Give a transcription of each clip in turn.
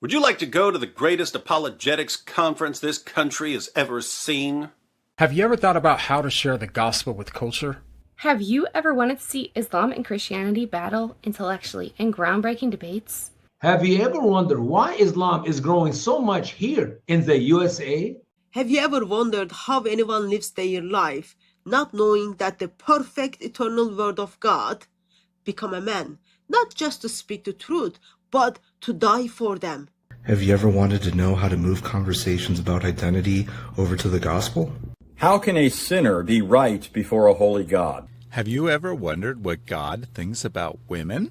Would you like to go to the greatest apologetics conference this country has ever seen? Have you ever thought about how to share the gospel with culture? Have you ever wanted to see Islam and Christianity battle intellectually in groundbreaking debates? Have you ever wondered why Islam is growing so much here in the USA? Have you ever wondered how anyone lives their life not knowing that the perfect eternal word of God become a man, not just to speak the truth, but to die for them? Have you ever wanted to know how to move conversations about identity over to the gospel? How can a sinner be right before a holy God? Have you ever wondered what God thinks about women?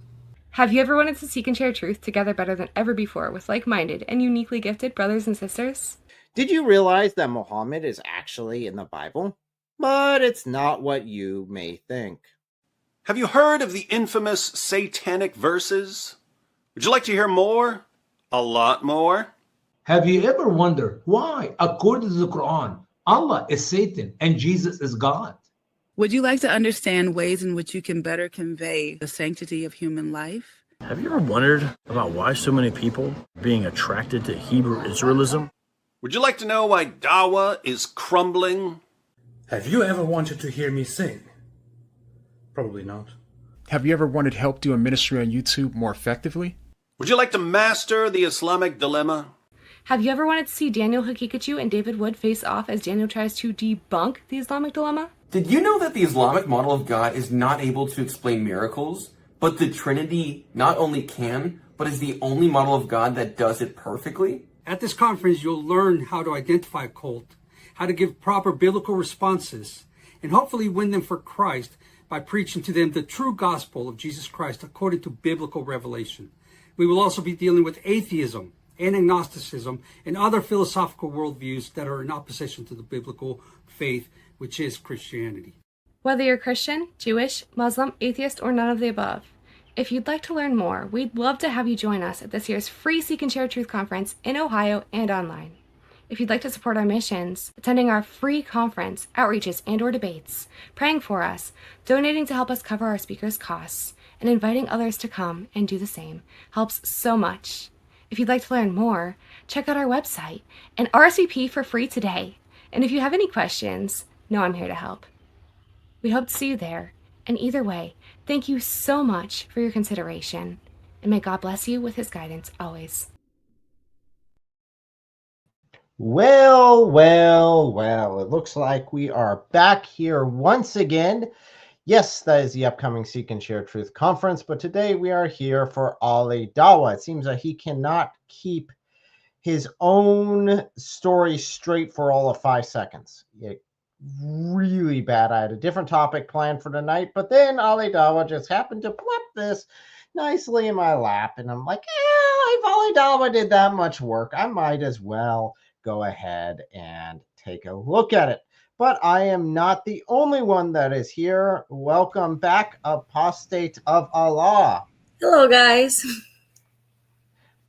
Have you ever wanted to seek and share truth together better than ever before with like-minded and uniquely gifted brothers and sisters? Did you realize that Muhammad is actually in the Bible? But it's not what you may think. Have you heard of the infamous satanic verses? Would you like to hear more? A lot more? Have you ever wondered why, according to the Quran, Allah is Satan and Jesus is God? Would you like to understand ways in which you can better convey the sanctity of human life? Have you ever wondered about why so many people are being attracted to Hebrew Israelism? Would you like to know why Dawah is crumbling? Have you ever wanted to hear me sing? Probably not. Have you ever wanted help do a ministry on YouTube more effectively? Would you like to master the Islamic dilemma? Have you ever wanted to see Daniel Hakikachu and David Wood face off as Daniel tries to debunk the Islamic dilemma? Did you know that the Islamic model of God is not able to explain miracles, but the Trinity not only can, but is the only model of God that does it perfectly? At this conference, you'll learn how to identify a cult, how to give proper biblical responses, and hopefully win them for Christ by preaching to them the true gospel of Jesus Christ according to biblical revelation. We will also be dealing with atheism and agnosticism and other philosophical worldviews that are in opposition to the biblical faith, which is Christianity. Whether you're Christian, Jewish, Muslim, atheist, or none of the above, if you'd like to learn more, we'd love to have you join us at this year's free Seek and Share Truth conference in Ohio and online. If you'd like to support our missions, attending our free conference, outreaches, and/or debates, praying for us, donating to help us cover our speakers' costs, and inviting others to come and do the same helps so much. If you'd like to learn more, check out our website and RSVP for free today. And if you have any questions, know I'm here to help. We hope to see you there. And either way, thank you so much for your consideration. And may God bless you with his guidance always. Well, it looks like we are back here once again. Yes, that is the upcoming Seek and Share Truth conference, but today we are here for Ali Dawah. It seems that he cannot keep his own story straight for all of 5 seconds. Really bad. I had a different topic planned for tonight, but then Ali Dawah just happened to plop this nicely in my lap, and I'm like, if Ali Dawah did that much work, I might as well go ahead and take a look at it. But I am not the only one that is here. Welcome back, Apostate of Allah. Hello, guys.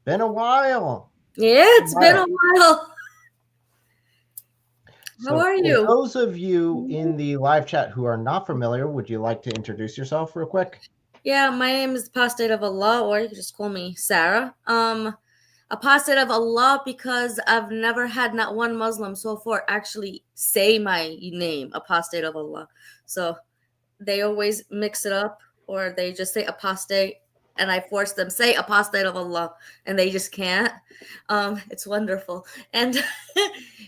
Been a while. Yeah, it's been a while. How are you? For those of you in the live chat who are not familiar, would you like to introduce yourself real quick? Yeah, my name is Apostate of Allah, or you can just call me Sarah. Apostate of Allah because I've never had not one Muslim so far actually say my name, Apostate of Allah. So they always mix it up, or they just say apostate, and I force them say Apostate of Allah, and they just can't. It's wonderful. And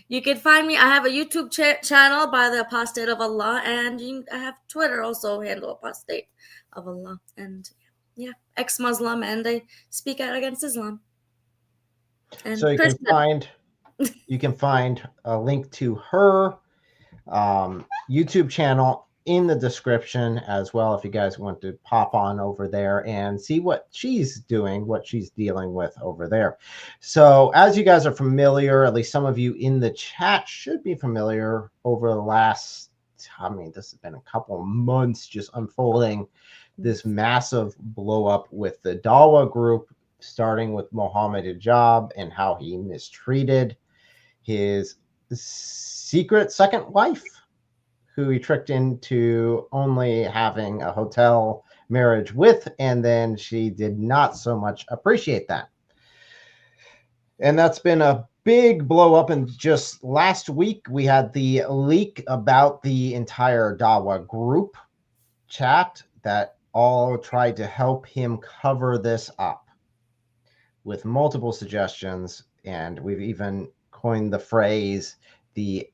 you can find me. I have a YouTube channel by the Apostate of Allah, and I have Twitter also, handle Apostate of Allah. And yeah, ex-Muslim, and I speak out against Islam. And so you can find a link to her YouTube channel in the description as well, if you guys want to pop on over there and see what she's doing, what she's dealing with over there. So as you guys are familiar, at least some of you in the chat should be familiar, over the last, this has been a couple of months just unfolding this massive blow up with the Dawah group, starting with Muhammad Hijab and how he mistreated his secret second wife, who he tricked into only having a hotel marriage with, and then she did not so much appreciate that. And that's been a big blow up. And just last week, we had the leak about the entire Dawah group chat that all tried to help him cover this up with multiple suggestions. And we've even coined the phrase the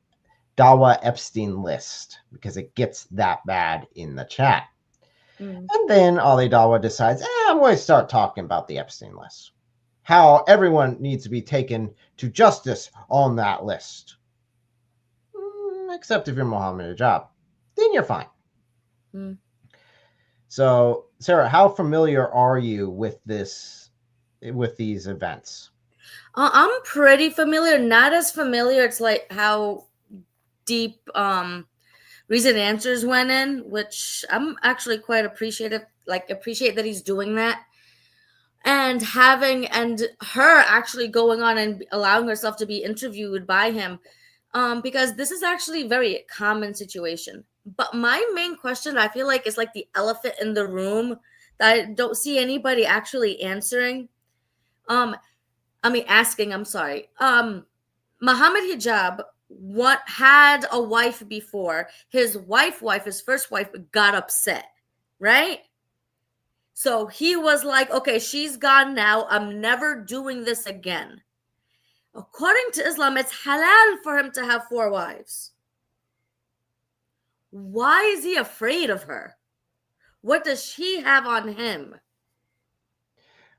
Dawah Epstein list because it gets that bad in the chat. And then Ali Dawah decides, I'm going to start talking about the Epstein list. How everyone needs to be taken to justice on that list. Except if you're Muhammad Hijab. Then you're fine. So, Sarah, how familiar are you with these events? I'm pretty familiar. Not as familiar. It's like how deep Reason Answers went in, which I'm actually quite appreciative. Like, appreciate that he's doing that. And her actually going on and allowing herself to be interviewed by him, because this is actually a very common situation. But my main question, I feel like, is like the elephant in the room that I don't see anybody actually answering. Asking. I'm sorry. Muhammad Hijab had a wife before. His first wife, got upset, right? So he was like, okay, she's gone now. I'm never doing this again. According to Islam, it's halal for him to have 4 wives. Why is he afraid of her? What does she have on him?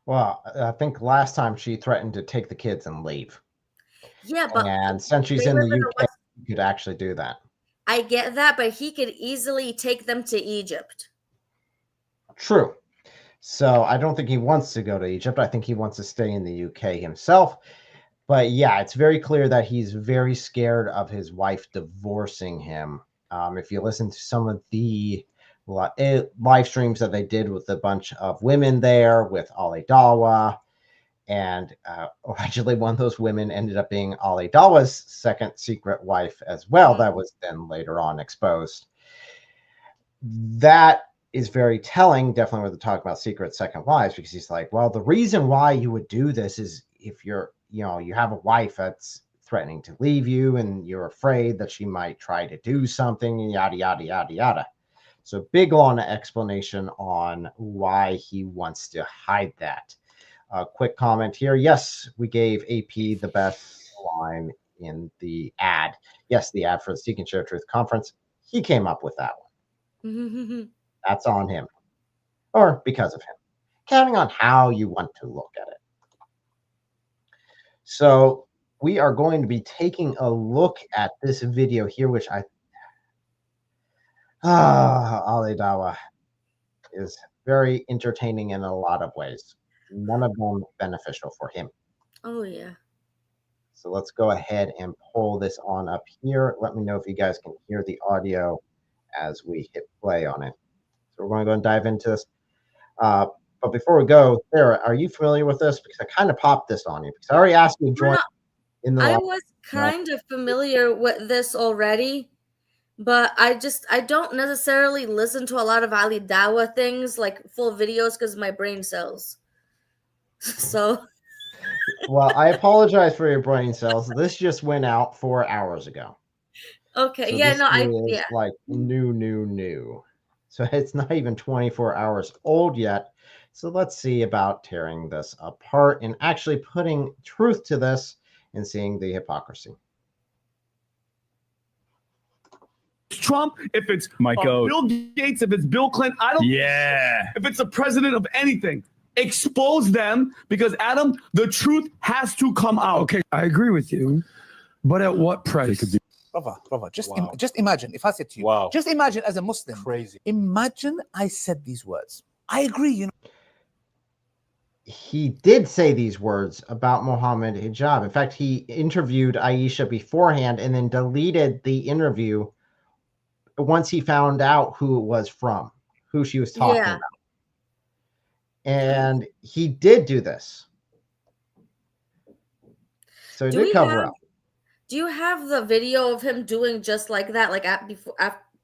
Well, I think last time she threatened to take the kids and leave. Yeah, but and since she's in the UK, he could actually do that. I get that, but he could easily take them to Egypt. True. So I don't think he wants to go to Egypt. I think he wants to stay in the UK himself. But yeah, it's very clear that he's very scared of his wife divorcing him. If you listen to some of the live streams that they did with a bunch of women there, with Ali Dawah, and allegedly one of those women ended up being Ali Dawah's second secret wife as well. That was then later on exposed. That is very telling, definitely when they're talking about secret second wives, because he's like, well, the reason why you would do this is if you have a wife that's threatening to leave you and you're afraid that she might try to do something, and yada, yada, yada, yada. So big long explanation on why he wants to hide that. A quick comment here. Yes, we gave AP the best line in the ad. Yes, the ad for the Seek and Share Truth conference. He came up with that one. That's on him, or because of him, counting on how you want to look at it. So we are going to be taking a look at this video here, which Ali Dawah is very entertaining in a lot of ways. None of them beneficial for him. Oh, yeah. So let's go ahead and pull this on up here. Let me know if you guys can hear the audio as we hit play on it. So we're going to go and dive into this. But before we go, Sarah, are you familiar with this? Because I kind of popped this on you. Because I already asked you to join in the I was kind of familiar with this already, but I don't necessarily listen to a lot of Ali Dawah things, like full videos, because my brain cells. So. Well, I apologize for your brain cells. This just went out 4 hours ago. Okay. So yeah. this No. is like new. So it's not even 24 hours old yet. So let's see about tearing this apart and actually putting truth to this and seeing the hypocrisy. Trump, if it's Bill Gates, if it's Bill Clinton, if it's the president of anything, expose them, because Adam, the truth has to come out. Okay, I agree with you, but at what price? Brother, just imagine if I said to you, just imagine as a Muslim, imagine I said these words. I agree, He did say these words about Muhammad Hijab. In fact, he interviewed Aisha beforehand and then deleted the interview once he found out who it was from, who she was talking about. And he did do this. So he did cover up. Do you have the video of him doing just like that, like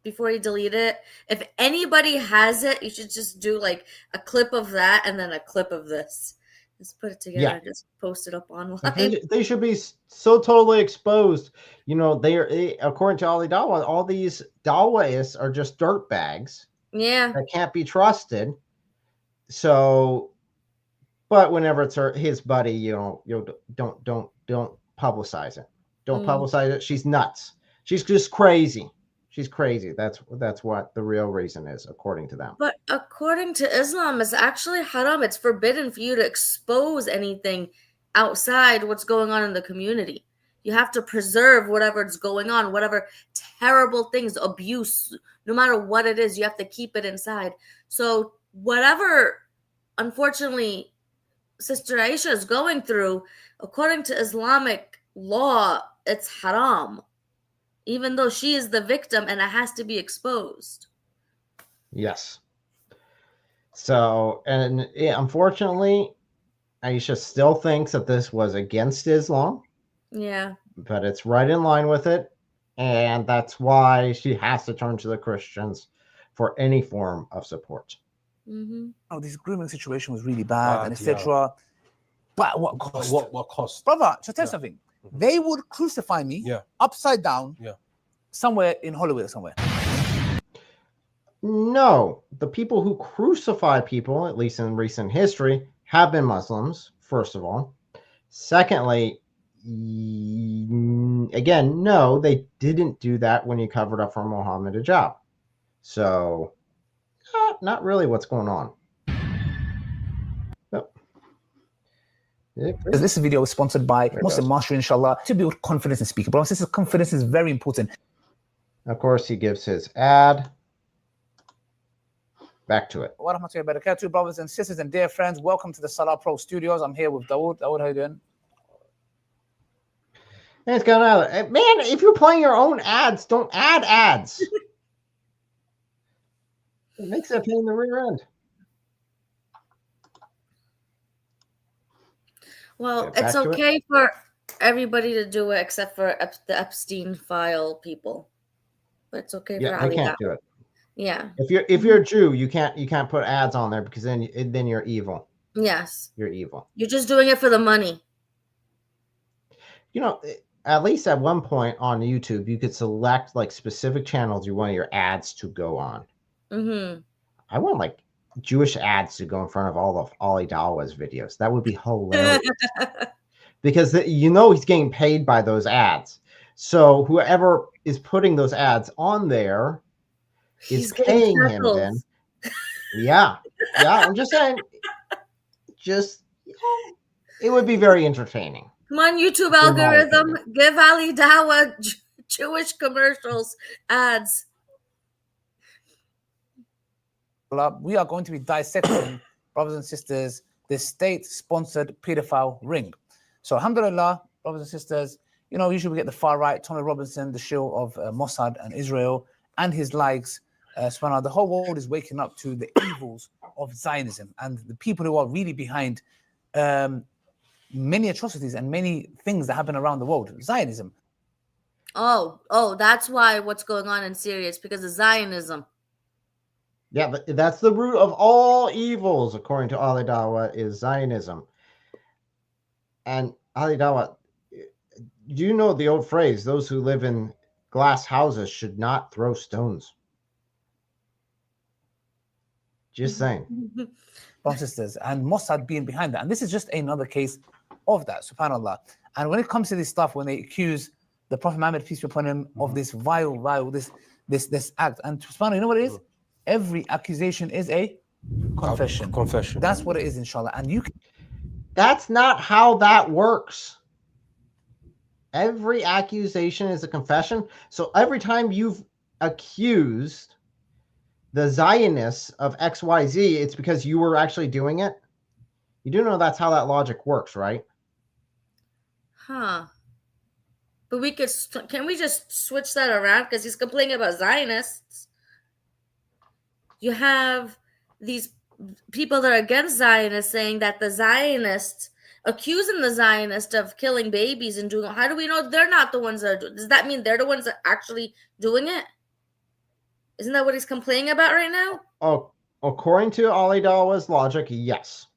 before he deleted it? If anybody has it, you should just do like a clip of that and then a clip of this. Just put it together. Yeah. Just post it up online. They should be so totally exposed. You know, according to Ali Dawah, all these Dawahists are just dirtbags. Yeah. That can't be trusted. So, but whenever it's his buddy, don't publicize it. Don't publicize it. She's nuts. She's just crazy. She's crazy. That's what the real reason is, according to them. But according to Islam, it's actually haram. It's forbidden for you to expose anything outside what's going on in the community. You have to preserve whatever is going on, whatever terrible things, abuse, no matter what it is, you have to keep it inside. So whatever, unfortunately, Sister Aisha is going through, according to Islamic law, it's haram. Even though she is the victim and it has to be exposed. Yes. So, and unfortunately, Aisha still thinks that this was against Islam. Yeah. But it's right in line with it. And that's why she has to turn to the Christians for any form of support. Oh, this grooming situation was really bad and etc. But what cost? What cost? Brother, so tell you something. They would crucify me upside down somewhere in Hollywood or somewhere. No, the people who crucify people, at least in recent history, have been Muslims, first of all. Secondly, again, no, they didn't do that when he covered up for Muhammad Hijab. So, not really what's going on. This video is sponsored by Muslim Mastery, inshallah, to build confidence in speaking. But this confidence is very important. Of course, he gives his ad. Back to it. Wa rahmatullahi wa barakatuh, brothers and sisters and dear friends. Welcome to the Salah Pro Studios. I'm here with Dawood. Dawood, how you doing? Hey, it's going on. Man, if you're playing your own ads, don't add ads. It makes it pain in the rear end. Well, it's okay for everybody to do it except for the Epstein file people. But it's okay for Ali. They can't do it. Yeah. If you're a Jew, you can't put ads on there because then you're evil. Yes. You're evil. You're just doing it for the money. You know, at least at one point on YouTube, you could select like specific channels you want your ads to go on. I want like Jewish ads to go in front of all of Ali Dawah's videos. That would be hilarious. Because he's getting paid by those ads. So whoever is putting those ads on there is paying him then. Yeah. I'm just saying, it would be very entertaining. Come on, YouTube algorithm, give Ali Dawah Jewish commercials, ads. We are going to be dissecting, brothers and sisters, the state-sponsored pedophile ring. So, alhamdulillah, brothers and sisters, usually we get the far right, Tommy Robinson, the shill of Mossad and Israel, and his likes. The whole world is waking up to the evils of Zionism and the people who are really behind many atrocities and many things that happen around the world. Zionism. Oh, that's why what's going on in Syria is because of Zionism. Yeah, but that's the root of all evils, according to Ali Dawah, is Zionism. And Ali Dawah, do you know the old phrase, those who live in glass houses should not throw stones? Just saying. Sisters, and Mossad being behind that. And this is just another case of that, subhanAllah. And when it comes to this stuff, when they accuse the Prophet Muhammad, peace be upon him, of this vile, this act, and subhanAllah, you know what it is? Every accusation is a confession. That's what it is, inshallah. And that's not how that works. Every accusation is a confession. So every time you've accused the Zionists of XYZ, it's because you were actually doing it. You do know that's how that logic works, right? Huh. But can we just switch that around? Because he's complaining about Zionists. You have these people that are against Zionists saying that the Zionists, accusing the Zionists of killing babies and doing, how do we know they're not the ones that are doing? Does that mean they're the ones that are actually doing it? Isn't that what he's complaining about right now? Oh, according to Ali Dawah's logic, yes.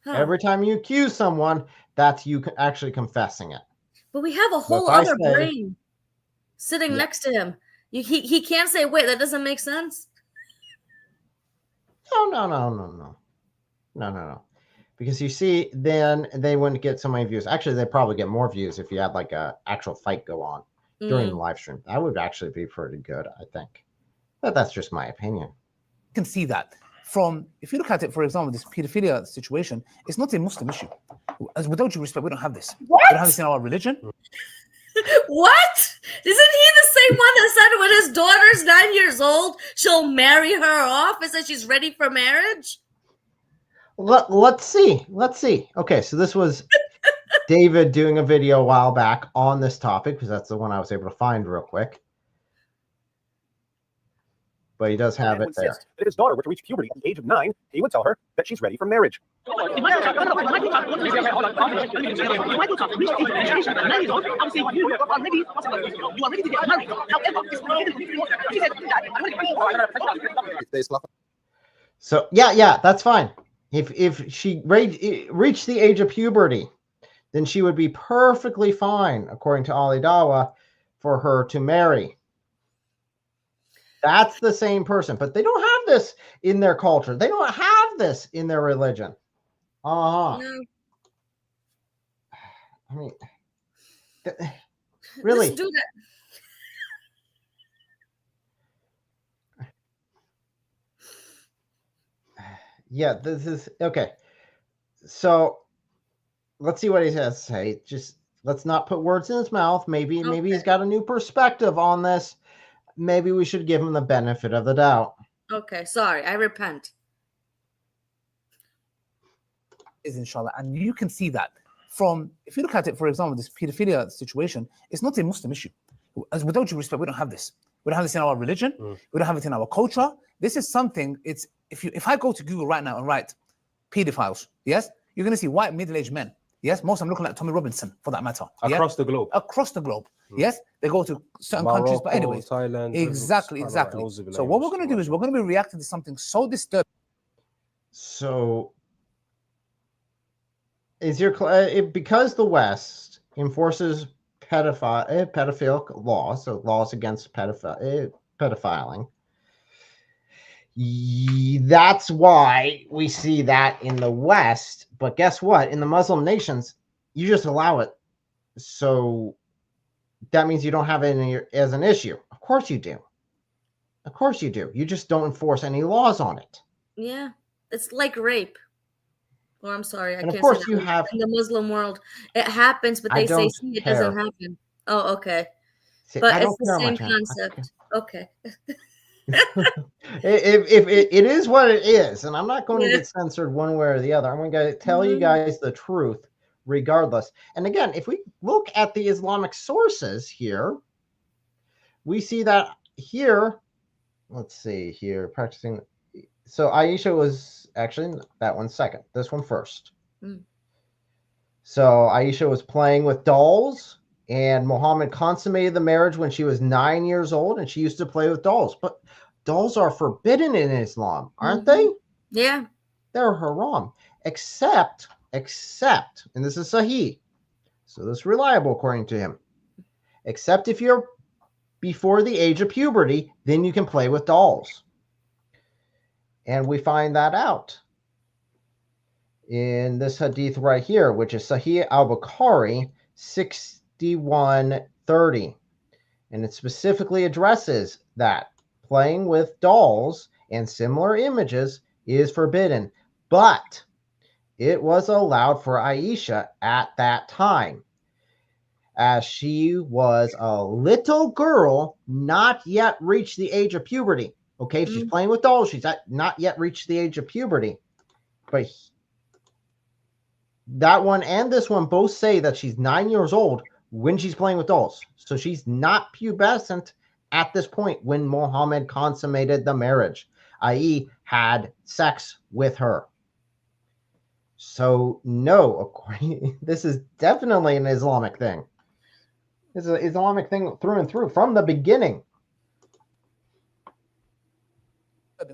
Every time you accuse someone, that's you actually confessing it. But we have a whole if I other say- brain sitting Yeah. next to him. He can't say, wait, that doesn't make sense. No. Because you see, then they wouldn't get so many views. Actually, they'd probably get more views if you had like a actual fight go on during the live stream. That would actually be pretty good, I think. But that's just my opinion. You can see that from, if you look at it, for example, this pedophilia situation, it's not a Muslim issue. As without due respect, we don't have this. What? We don't have this in our religion. What? Isn't he the same one that said when his daughter's 9 years old, she'll marry her off and said she's ready for marriage? Let's see. Okay, so this was David doing a video a while back on this topic, because that's the one I was able to find real quick. But he does have it there. If his daughter were to reach puberty at the age of 9, he would tell her that she's ready for marriage. So yeah, that's fine. If she reached the age of puberty, then she would be perfectly fine, according to Ali Dawah, for her to marry. That's the same person, but they don't have this in their culture. They don't have this in their religion. No. I mean, really? Just do that. Yeah, this is okay. So let's see what he has to say. Just let's not put words in his mouth. Maybe he's got a new perspective on this. Maybe we should give him the benefit of the doubt. Okay, sorry, I repent. Is inshallah, and you can see that from, if you look at it, for example, this pedophilia situation, it's not a Muslim issue. As without due respect, we don't have this. We don't have this in our religion. We don't have it in our culture. This is something. It's if I go to Google right now and write pedophiles, yes, you're going to see white middle-aged men. Yes, most I'm looking at Tommy Robinson for that matter. Across the globe. Across the globe. Yes, they go to certain countries, but anyways, Thailand, exactly. So what we're going to do is we're going to be reacting to something so disturbing. So is your because the West enforces pedophile laws, so laws against pedophiling. That's why we see that in the West. But guess what? In the Muslim nations, you just allow it. So that means you don't have it as an issue. Of course you do. Of course you do. You just don't enforce any laws on it. Yeah, it's like rape. Or I'm sorry, I And can't of course say you that. have. In the Muslim world, it happens, but I they say don't see, it care. doesn't happen. Oh, okay. See, But I it's don't the care same much, Hannah. concept. Okay. If it is what it is, and I'm not going to Yeah. get censored one way or the other. I'm going to tell you guys the truth regardless. And again, if we look at the Islamic sources here, we see that here, let's see here, practicing. So Aisha was actually that one second, this one first. So Aisha was playing with dolls, and Muhammad consummated the marriage when she was 9 years old, and she used to play with dolls. But dolls are forbidden in Islam, aren't they? Yeah. They're haram, except, and this is Sahih, so this is reliable according to him, except if you're before the age of puberty, then you can play with dolls. And we find that out in this hadith right here, which is Sahih al-Bukhari 6130. And it specifically addresses that playing with dolls and similar images is forbidden. But it was allowed for Aisha at that time, as she was a little girl, not yet reached the age of puberty. Okay, if she's playing with dolls, she's not yet reached the age of puberty. But that one and this one both say that she's 9 years old when she's playing with dolls. So she's not pubescent at this point when Muhammad consummated the marriage, i.e. had sex with her. So no, this is definitely an Islamic thing. It's an Islamic thing through and through from the beginning.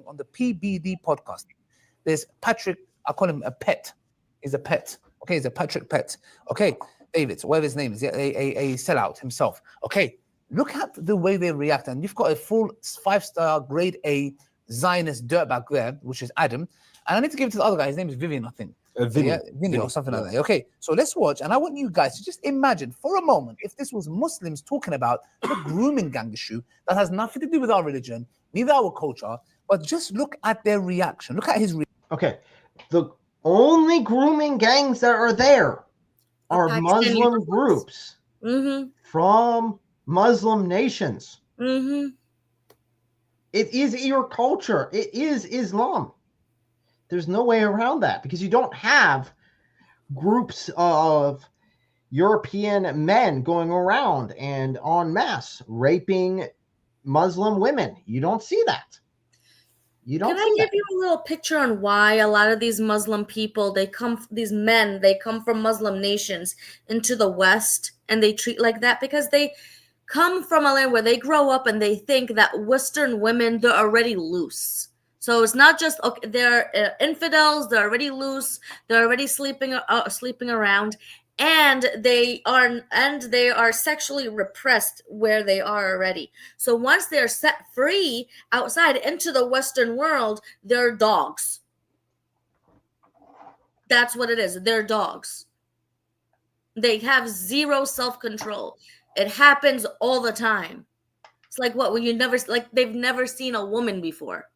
On the PBD podcast, there's Patrick, I call him a pet. He's a pet. Okay, he's a Patrick pet. Okay, David, whatever his name is, a sellout himself. Okay, look at the way they react. And you've got a full 5-star grade A Zionist dirtbag there, which is Adam. And I need to give it to the other guy. His name is Vivian, I think. Vinny or something like that. Okay, so let's watch. And I want you guys to just imagine for a moment if this was Muslims talking about the grooming gang issue that has nothing to do with our religion, neither our culture, but just look at their reaction. Look at his reaction. Okay, the only grooming gangs that are there are Muslim groups from Muslim nations. It is your culture. It is Islam. There's no way around that because you don't have groups of European men going around and en masse raping Muslim women. You don't see that. You don't. Can I give you a little picture on why a lot of these Muslim people, they come from Muslim nations into the West and they treat like that because they come from a land where they grow up and they think that Western women, they're already loose. So it's not just okay, they're infidels, they're already loose, they're already sleeping around, and they are sexually repressed where they are already. So once they're set free outside into the Western world, they're dogs. That's what it is. They're dogs. They have zero self-control. It happens all the time. It's like what? When they've never seen a woman before.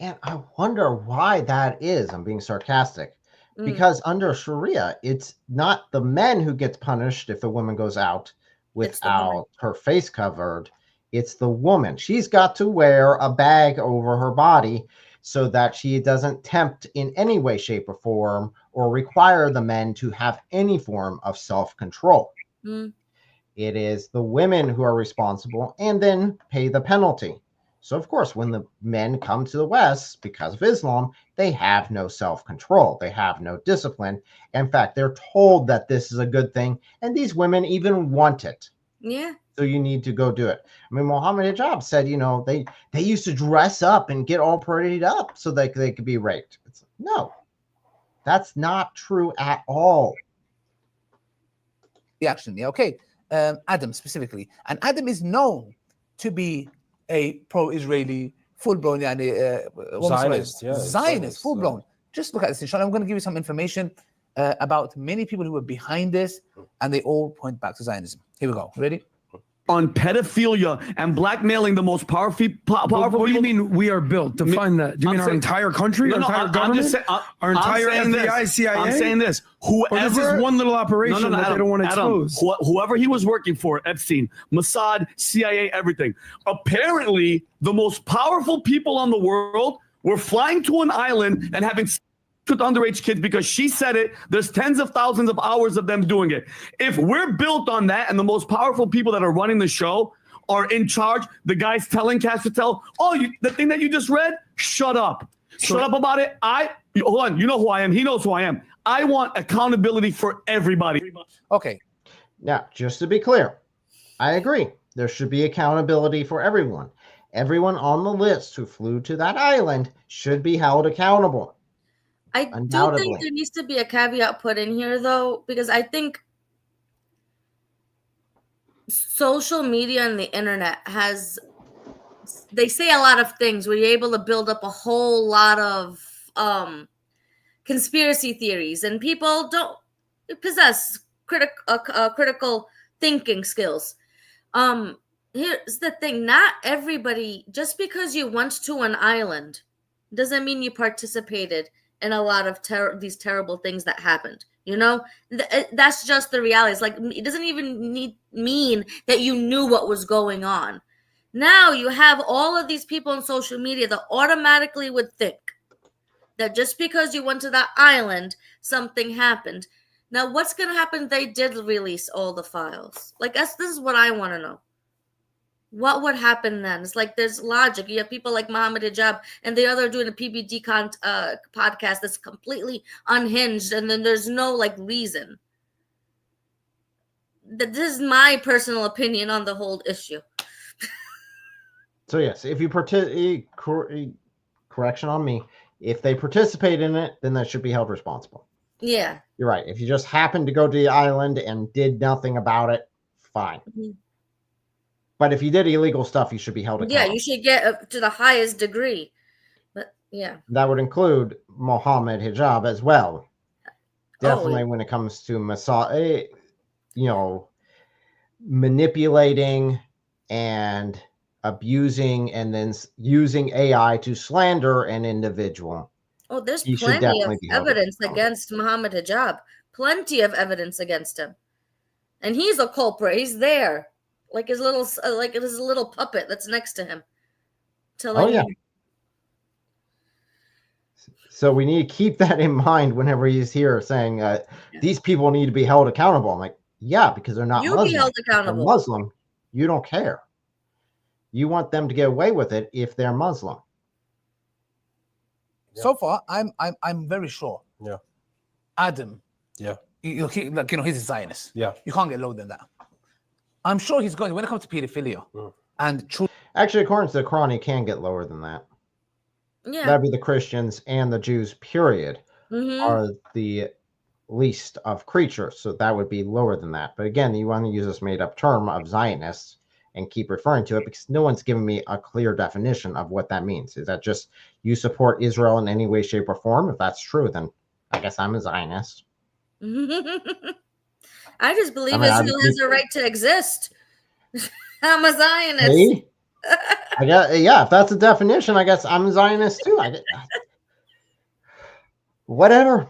And I wonder why that is. I'm being sarcastic. Because under Sharia, it's not the men who gets punished if a woman goes out without her face covered. It's the woman. She's got to wear a bag over her body so that she doesn't tempt in any way, shape, or form or require the men to have any form of self-control. It is the women who are responsible and then pay the penalty. So, of course, when the men come to the West because of Islam, they have no self-control. They have no discipline. In fact, they're told that this is a good thing, and these women even want it. Yeah. So you need to go do it. I mean, Muhammad Hijab said, they used to dress up and get all paraded up so that they could be raped. No, that's not true at all. Yeah, okay. Adam specifically. And Adam is known to be a pro-Israeli, full-blown Zionist, full-blown. Just look at this, inshallah. I'm going to give you some information about many people who were behind this, and they all point back to Zionism. Here we go. Ready? On pedophilia and blackmailing the most powerful What do you mean we are built? Define that. Do you mean our entire country? Our entire government? Our entire FBI, CIA? I'm saying this. Whoever, or this is one little operation that they don't want to expose. Whoever he was working for, Epstein, Mossad, CIA, everything. Apparently, the most powerful people on the world were flying to an island and having with underage kids because she said it. There's tens of thousands of hours of them doing it. If we're built on that and the most powerful people that are running the show are in charge, the guys telling Cash Patel, the thing that you just read, shut up. Shut up about it. Hold on, you know who I am. He knows who I am. I want accountability for everybody. Okay. Now, just to be clear, I agree. There should be accountability for everyone. Everyone on the list who flew to that island should be held accountable. I do think there needs to be a caveat put in here, though, because I think social media and the internet they say a lot of things where you're able to build up a whole lot of conspiracy theories, and people don't possess critical thinking skills. Here's the thing. Not everybody, just because you went to an island doesn't mean you participated in a lot of these terrible things that happened. That's just the reality. It's like, it doesn't even mean that you knew what was going on. Now you have all of these people on social media that automatically would think that just because you went to that island, something happened. Now, what's going to happen? They did release all the files. This is what I want to know. What would happen then? It's like there's logic. You have people like Muhammad Hijab and the other doing a PBD podcast that's completely unhinged, and then there's no reason. This is my personal opinion on the whole issue. So yes, if you correction on me, If they participate in it, then they should be held responsible. Yeah. You're right. If you just happened to go to the island and did nothing about it, fine. But if you did illegal stuff, you should be held accountable. Yeah, you should get to the highest degree. But yeah. That would include Muhammad Hijab as well. Definitely when it comes to manipulating and abusing and then using AI to slander an individual. Oh, there's plenty of evidence against Muhammad Hijab. Plenty of evidence against him. And he's a culprit. He's there. Like his little puppet that's next to him. So we need to keep that in mind whenever he's here saying these people need to be held accountable. I'm like, yeah, because they're not Muslim. Be held accountable. If they're Muslim, you don't care. You want them to get away with it if they're Muslim. So far, I'm very sure. Yeah. Adam. Yeah. He's a Zionist. Yeah. You can't get lower than that. I'm sure he's going when it comes to pedophilia and actually, according to the Quran, he can get lower than that. Yeah. That'd be the Christians and the Jews, period, are the least of creatures. So that would be lower than that. But again, you want to use this made up term of Zionists and keep referring to it because no one's given me a clear definition of what that means. Is that just you support Israel in any way, shape, or form? If that's true, then I guess I'm a Zionist. I just believe Israel has a right to exist. I'm a Zionist. Me? I guess, yeah, if that's a definition, I guess I'm a Zionist too. Whatever.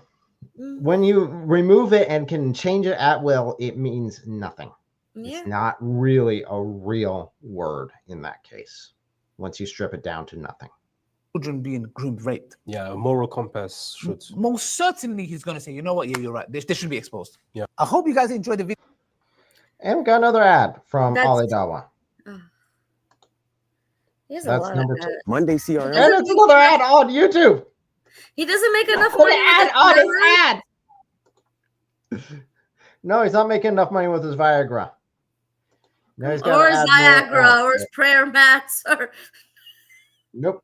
When you remove it and can change it at will, it means nothing. Yeah. It's not really a real word in that case. Once you strip it down to nothing. Children being groomed, raped. Yeah, a moral compass should. Most certainly, he's going to say, you know what? Yeah, you're right. They should be exposed. Yeah. I hope you guys enjoyed the video. And we got another ad from Ali Dawah. He That's number 2. Monday CRM. And it's another ad on YouTube. He doesn't make enough money. No, he's not making enough money with his Viagra. No, he's got or his Viagra, or his prayer mats, or. Nope.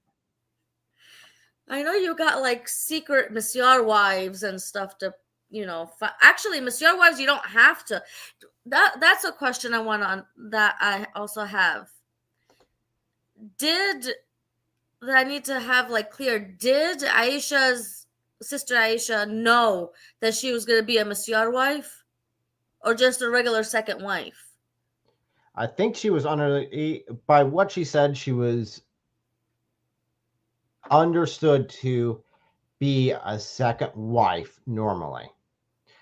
I know you got like secret Monsieur wives and stuff to, actually Monsieur wives, you don't have to. That's a question that I also have. I need to have like clear, did Aisha's sister Aisha know that she was going to be a Monsieur wife or just a regular second wife? I think she was by what she said, she was understood to be a second wife normally.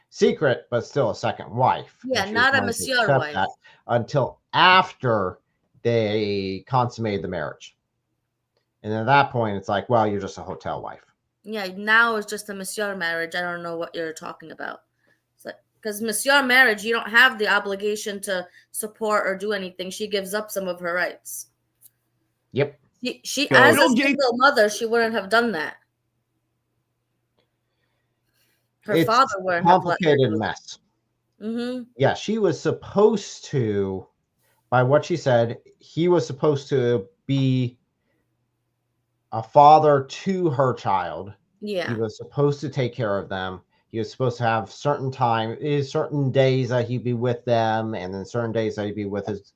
Secret, but still a second wife. Yeah, not a Monsieur wife. Until after they consummated the marriage. And at that point, it's like, well, you're just a hotel wife. Yeah, now it's just a Monsieur marriage. I don't know what you're talking about. Because Monsieur marriage, you don't have the obligation to support or do anything. She gives up some of her rights. Yep. She as a single mother, she wouldn't have done that. Her father wouldn't have let her. Complicated mess. Yeah, she was supposed to, by what she said, he was supposed to be a father to her child. Yeah. He was supposed to take care of them. He was supposed to have certain days that he'd be with them, and then certain days that he'd be with his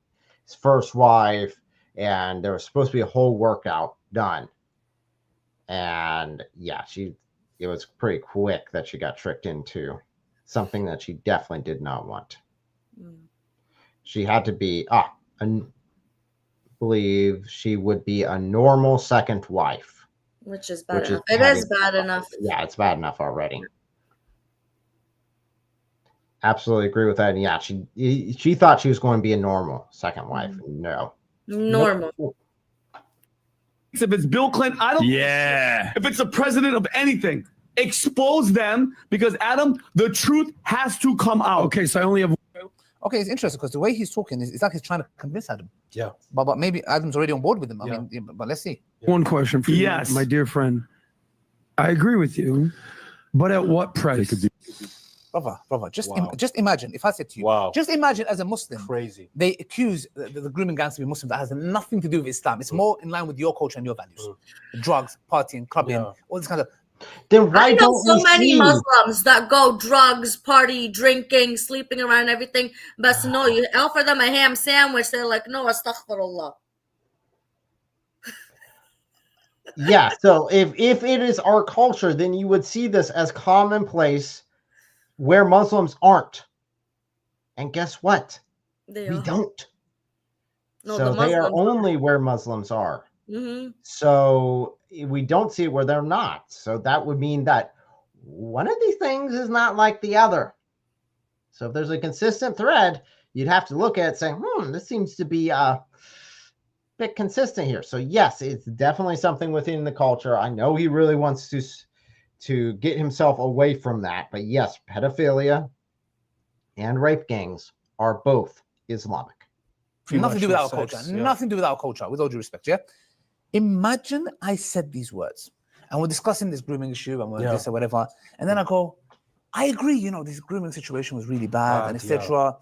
first wife. And there was supposed to be a whole workout done. And yeah, it was pretty quick that she got tricked into something that she definitely did not want. She had to be, I believe she would be a normal second wife. Which is bad enough. It is bad enough. Yeah, it's bad enough already. Absolutely agree with that. And yeah, she thought she was going to be a normal second wife. No. Normal. If it's Bill Clinton, I don't. Yeah. If it's the president of anything, expose them because Adam, the truth has to come out. Okay, so I only have. Okay, it's interesting because the way he's talking is it's like he's trying to convince Adam. Yeah. But maybe Adam's already on board with him. I mean, but let's see. One question for you, my dear friend. I agree with you, but at what price? Brother, just imagine if I said to you, just imagine as a Muslim, crazy. They accuse the grooming gangs to be Muslim that has nothing to do with Islam. It's more in line with your culture and your values. Drugs, partying, clubbing, all this kind of. Then why I know don't so we many see? Muslims that go drugs, party, drinking, sleeping around, and everything. But no, you offer them a ham sandwich, they're like, no, astaghfirullah. Yeah, so if it is our culture, then you would see this as commonplace where Muslims aren't. And guess what? We don't. No, so the they are Muslims only where Muslims are. Mm-hmm. So we don't see it where they're not. So that would mean that one of these things is not like the other. So if there's a consistent thread, you'd have to look at it saying, this seems to be a bit consistent here. So yes, it's definitely something within the culture. I know he really wants to get himself away from that. But yes, pedophilia and rape gangs are both Islamic. Nothing to do with our culture. Nothing to do with our culture, with all due respect, yeah? Imagine I said these words, and we're discussing this grooming issue, and we're this or whatever, and then I go, I agree, this grooming situation was really bad, and etc.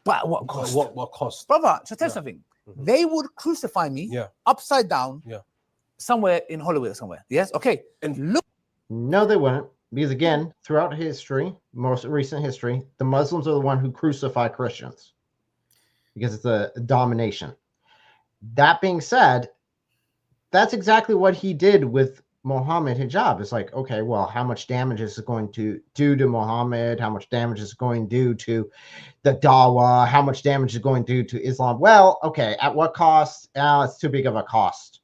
But at what cost? What cost? Brother, so tell you something. They would crucify me upside down somewhere in Hollywood or somewhere. Yes? Okay. And look. No, they wouldn't. Because again, throughout history, most recent history, the Muslims are the one who crucify Christians. Because it's a domination. That being said, that's exactly what he did with Muhammad Hijab. It's like, okay, well, how much damage is it going to do to Muhammad? How much damage is it going to do to the Dawah? How much damage is it going to do to Islam? Well, okay, at what cost? It's too big of a cost.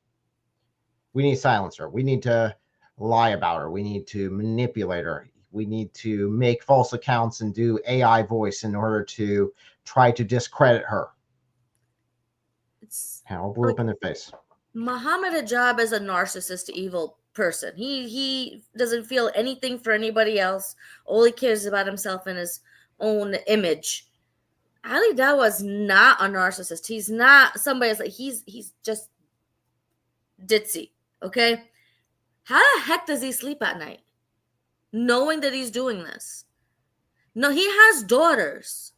We need to silence her. We need to lie about her. We need to manipulate her. We need to make false accounts and do AI voice in order to try to discredit her. I'll blow up in the face. Muhammad Hijab is a narcissist, evil person. He doesn't feel anything for anybody else. All he cares about himself and his own image. Ali Dawah is not a narcissist. He's not somebody that's like he's just ditzy. Okay, how the heck does he sleep at night, knowing that he's doing this? No, he has daughters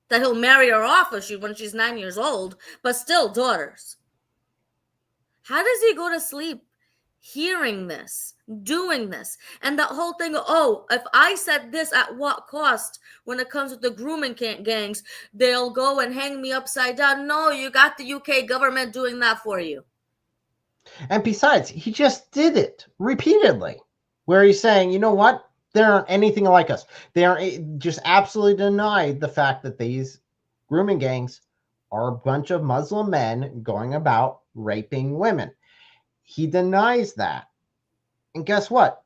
that he'll marry her off when she's 9 years old, but still daughters. How does he go to sleep hearing this, doing this? And that whole thing, if I said this, at what cost? When it comes with the grooming gangs, they'll go and hang me upside down. No, you got the UK government doing that for you. And besides, he just did it repeatedly, where he's saying, you know what? They aren't anything like us. They aren't, just absolutely denied the fact that these grooming gangs are a bunch of Muslim men going about raping women. He denies that. And guess what?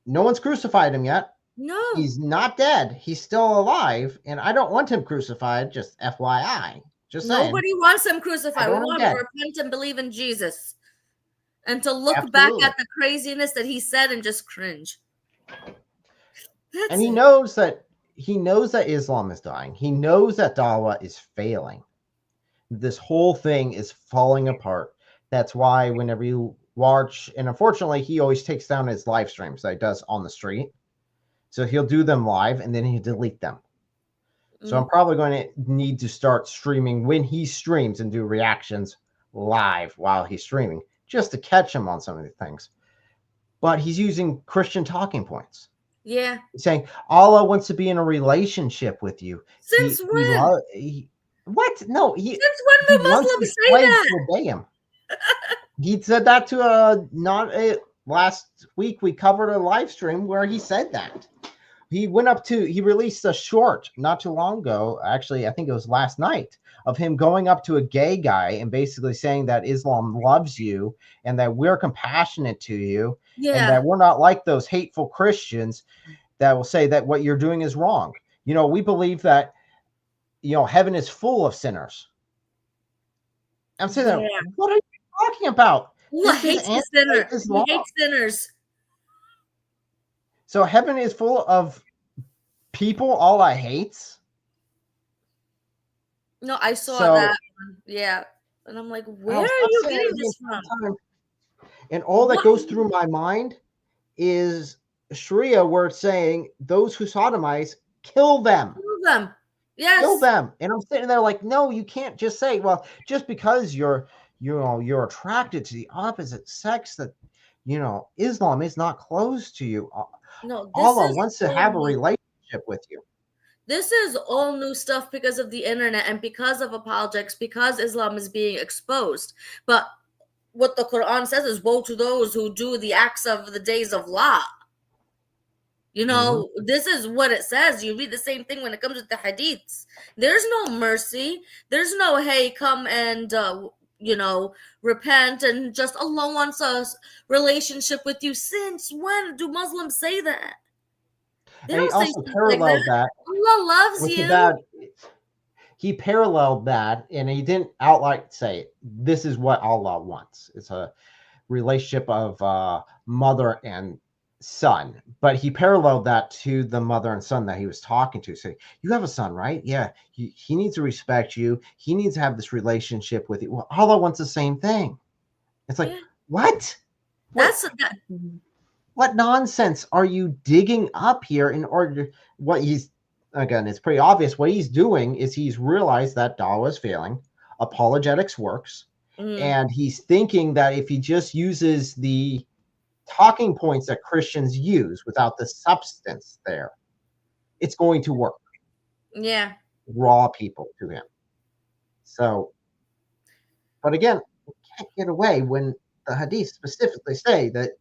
No one's crucified him yet. No. He's not dead. He's still alive. And I don't want him crucified, just FYI. Just saying. Nobody wants him crucified. We want him to repent and believe in Jesus. And to look back at the craziness that he said and just cringe. And he knows that Islam is dying. He knows that Dawah is failing. This whole thing is falling apart. That's why whenever you watch, and unfortunately, he always takes down his live streams that he does on the street. So he'll do them live and then he'll delete them. So I'm probably going to need to start streaming when he streams and do reactions live while he's streaming, just to catch him on some of the things. But he's using Christian talking points. Yeah. He's saying Allah wants to be in a relationship with you. Since when? What? No. Since when do Muslims say that? Obey him. He said that to last week. We covered a live stream where he said that. He released a short not too long ago. Actually, I think it was last night, of him going up to a gay guy and basically saying that Islam loves you and that we're compassionate to you. Yeah. And that we're not like those hateful Christians that will say that what you're doing is wrong. We believe that, heaven is full of sinners. I'm saying that, what are you talking about? He hates sinners. He hates sinners. So heaven is full of people Allah hates? No, I saw that one. Yeah. And I'm like, where are you getting this from? And all that goes through my mind is Sharia where it's saying those who sodomize, kill them. Kill them. Yes. Kill them. And I'm sitting there like, no, you can't just say, well, just because you're attracted to the opposite sex, that Islam is not close to you. No, Allah wants to have a relationship with you. This is all new stuff because of the internet and because of apologetics, because Islam is being exposed. But what the Quran says is, woe to those who do the acts of the days of law. This is what it says. You read the same thing when it comes with the hadiths. There's no mercy. There's no, hey, come and, repent and just Allah wants a relationship with you. Since when do Muslims say that? They don't say something like that. Allah loves you. He paralleled that, and he didn't outright say, this is what Allah wants. It's a relationship of mother and son, but he paralleled that to the mother and son that he was talking to. Say, you have a son, right? Yeah, he needs to respect you. He needs to have this relationship with you. Well, Allah wants the same thing. It's like, what? What nonsense are you digging up here in order to, again, it's pretty obvious what he's doing is he's realized that Dawah is failing, apologetics works, and he's thinking that if he just uses the talking points that Christians use without the substance there, it's going to work. Yeah. Raw people to him. So, but again, we can't get away when the hadith specifically say that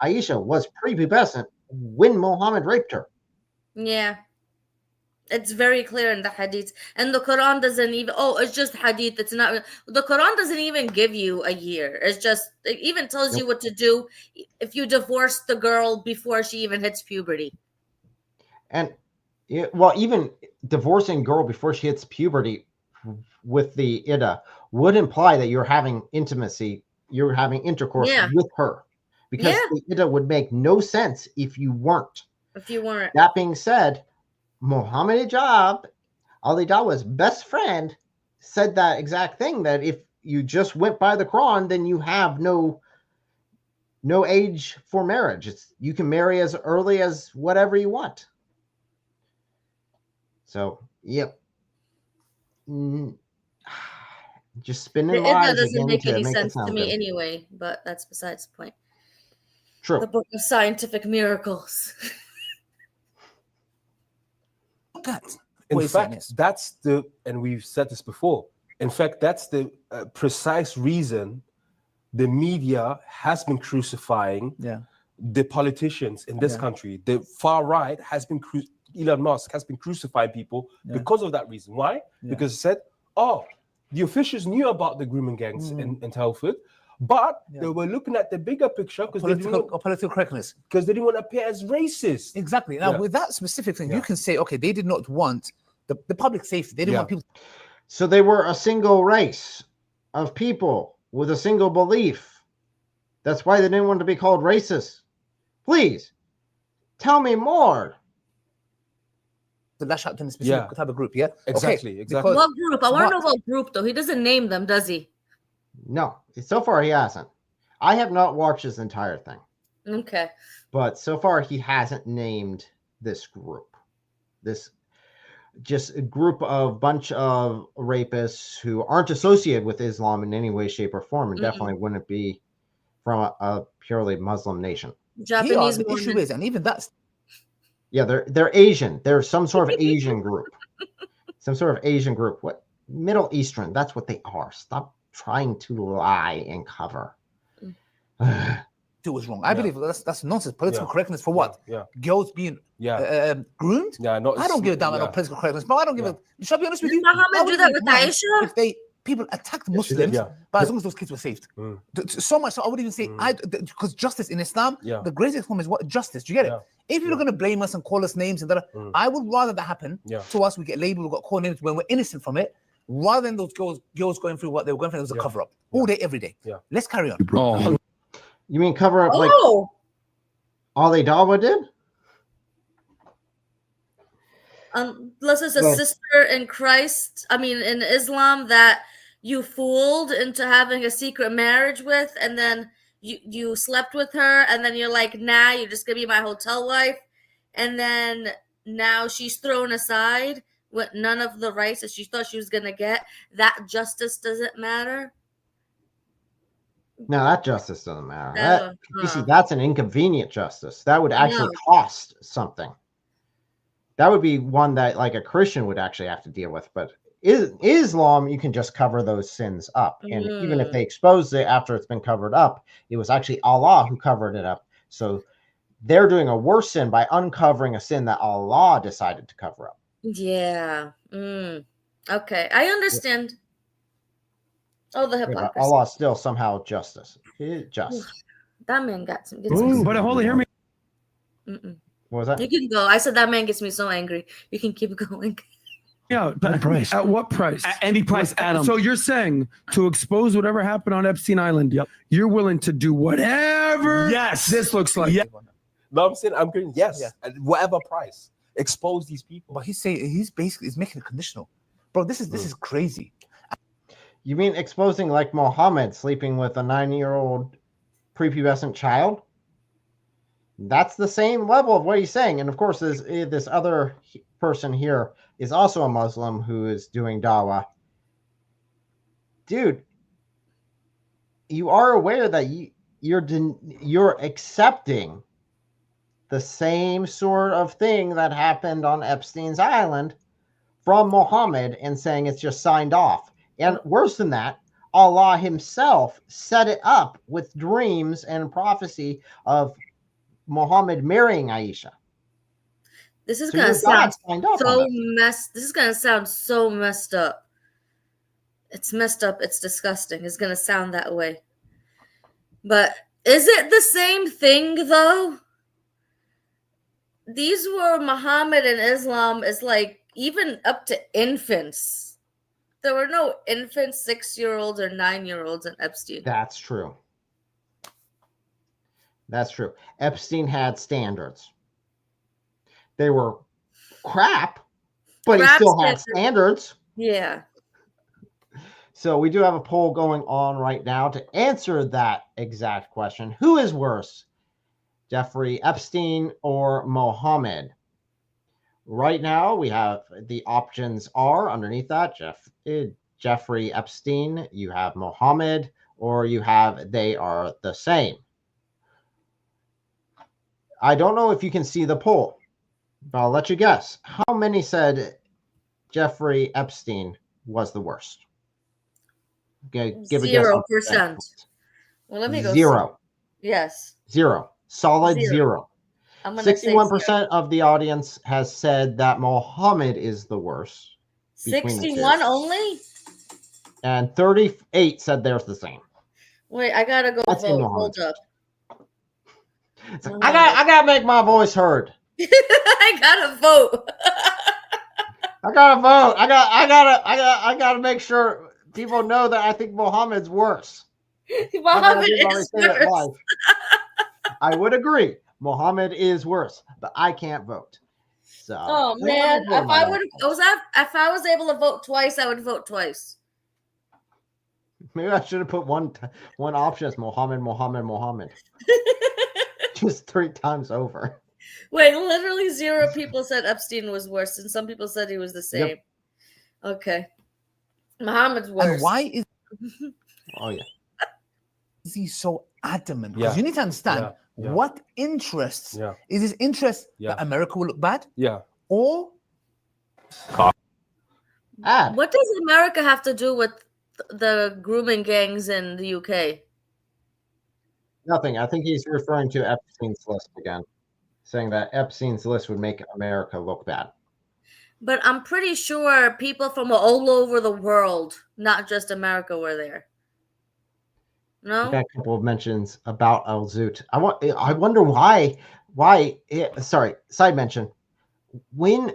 Aisha was prepubescent when Muhammad raped her. Yeah. It's very clear in the hadith. And the Quran doesn't even, it's just hadith. It's not, the Quran doesn't even give you a year. It's just, it even tells you what to do if you divorce the girl before she even hits puberty. And, even divorcing girl before she hits puberty with the Ida would imply that you're having intimacy, you're having intercourse with her. Because the Ida would make no sense if you weren't. That being said, Muhammad Hijab, Ali Dawah's best friend, said that exact thing, that if you just went by the Quran, then you have no age for marriage. You can marry as early as whatever you want. So, just spinning lies. That doesn't make any sense to me anyway, but that's besides the point. True. The book of scientific miracles. In fact, that's and we've said this before. In fact, that's the precise reason the media has been crucifying the politicians in this country. The far right has been, Elon Musk has been crucifying people because of that reason. Why? Because it said, the officials knew about the grooming gangs in Telford, but they were looking at the bigger picture because political correctness. Because they didn't want to appear as racist. Exactly. Now, with that specific thing, you can say, okay, they did not want the public safety. They didn't want people. So they were a single race of people with a single belief. That's why they didn't want to be called racist. Please tell me more. To lash out to a specific type of group, exactly. What group? I want to know what group, though. He doesn't name them, does he? No, so far he hasn't. I have not watched this entire thing. Okay. But so far he hasn't named this group. This just a group of bunch of rapists who aren't associated with Islam in any way, shape, or form, and definitely wouldn't be from a purely Muslim nation. Japanese the issue is, and even that's they're Asian. They're some sort of Asian group. Some sort of Asian group. What? Middle Eastern. That's what they are. Stop trying to lie and cover. It was wrong. I believe that's nonsense. Political correctness for what? Girls being groomed? I don't give a damn about political correctness, but I don't give a. Shall I be honest with you? Muhammad do that with Aisha? If people attacked Muslims, but as long as those kids were saved. So much so I would even say, because justice in Islam, the greatest form is what? Justice. Do you get it? If you're going to blame us and call us names and I would rather that happen to us. We get labeled, we got called names when we're innocent from it, rather than those girls going through what they were going through. It was a cover up all day, every day. Let's carry on. You mean cover up like Ali Dawah did? Unless it's a sister in Christ, in Islam that you fooled into having a secret marriage with, and then you slept with her, and then you're like, nah, you're just gonna be my hotel wife, and then now she's thrown aside with none of the rights that she thought she was gonna get. That justice doesn't matter. No, that justice doesn't matter. No, You see, that's an inconvenient justice. That would actually cost something. That would be one that like a Christian would actually have to deal with. But Islam, you can just cover those sins up. And even if they exposed it after it's been covered up, it was actually Allah who covered it up. So they're doing a worse sin by uncovering a sin that Allah decided to cover up. Yeah. Okay, I understand. Oh, the hypocrisy. Allah is still somehow justice. Just. That man gets me. But hold hear me. What was that? You can go. I said that man gets me so angry. You can keep going. Yeah, price. At what price? At any price, Adam. So you're saying to expose whatever happened on Epstein Island, you're willing to do whatever this looks like. Yeah. No, I'm saying I'm going, yes, at whatever price. Expose these people. But he's making it conditional. Bro, this is crazy. You mean exposing like Muhammad sleeping with a 9-year-old prepubescent child? That's the same level of what he's saying. And of course, this other person here is also a Muslim who is doing dawah. Dude, you are aware that you're accepting the same sort of thing that happened on Epstein's Island from Muhammad and saying it's just signed off. And worse than that, Allah himself set it up with dreams and prophecy of Muhammad marrying Aisha. This is gonna sound so messed. This is gonna sound so messed up. It's messed up. It's disgusting. It's gonna sound that way. But is it the same thing though? These were Muhammad and Islam is like even up to infants. There were no infants, 6-year-olds or 9-year-olds in Epstein. That's true. That's true. Epstein had standards. They were crap, but he still had standards. Yeah. So we do have a poll going on right now to answer that exact question. Who is worse, Jeffrey Epstein or Muhammad? Right now, we have the options are underneath that Jeffrey Epstein, you have Muhammad, or you have they are the same. I don't know if you can see the poll, but I'll let you guess. How many said Jeffrey Epstein was the worst? Okay, give 0%. Well, let me go. 0. Yes. 0. Solid 0. 61% of the audience has said that Muhammad is the worst. 61 only? And 38 said there's the same. Wait, I gotta go vote. Hold up. I gotta make my voice heard. I gotta vote. I gotta vote. I gotta make sure people know that I think Muhammad's worse. Muhammad is worse. I would agree. Muhammad is worse, but I can't vote. So, oh man, if I was able to vote twice, I would vote twice. Maybe I should have put one option as Muhammad. Just 3 times over. Wait, literally 0 people said Epstein was worse, and some people said he was the same. Yep. Okay, Muhammad's worse. And why is? Oh yeah. Is he so adamant? Because you need to understand. Yeah. What interests? Is his interest that America will look bad? Yeah. Or what does America have to do with the grooming gangs in the UK? Nothing. I think he's referring to Epstein's list again, saying that Epstein's list would make America look bad. But I'm pretty sure people from all over the world, not just America, were there. No, I got a couple of mentions about Al Zoot. I wonder why. Sorry, side mention. When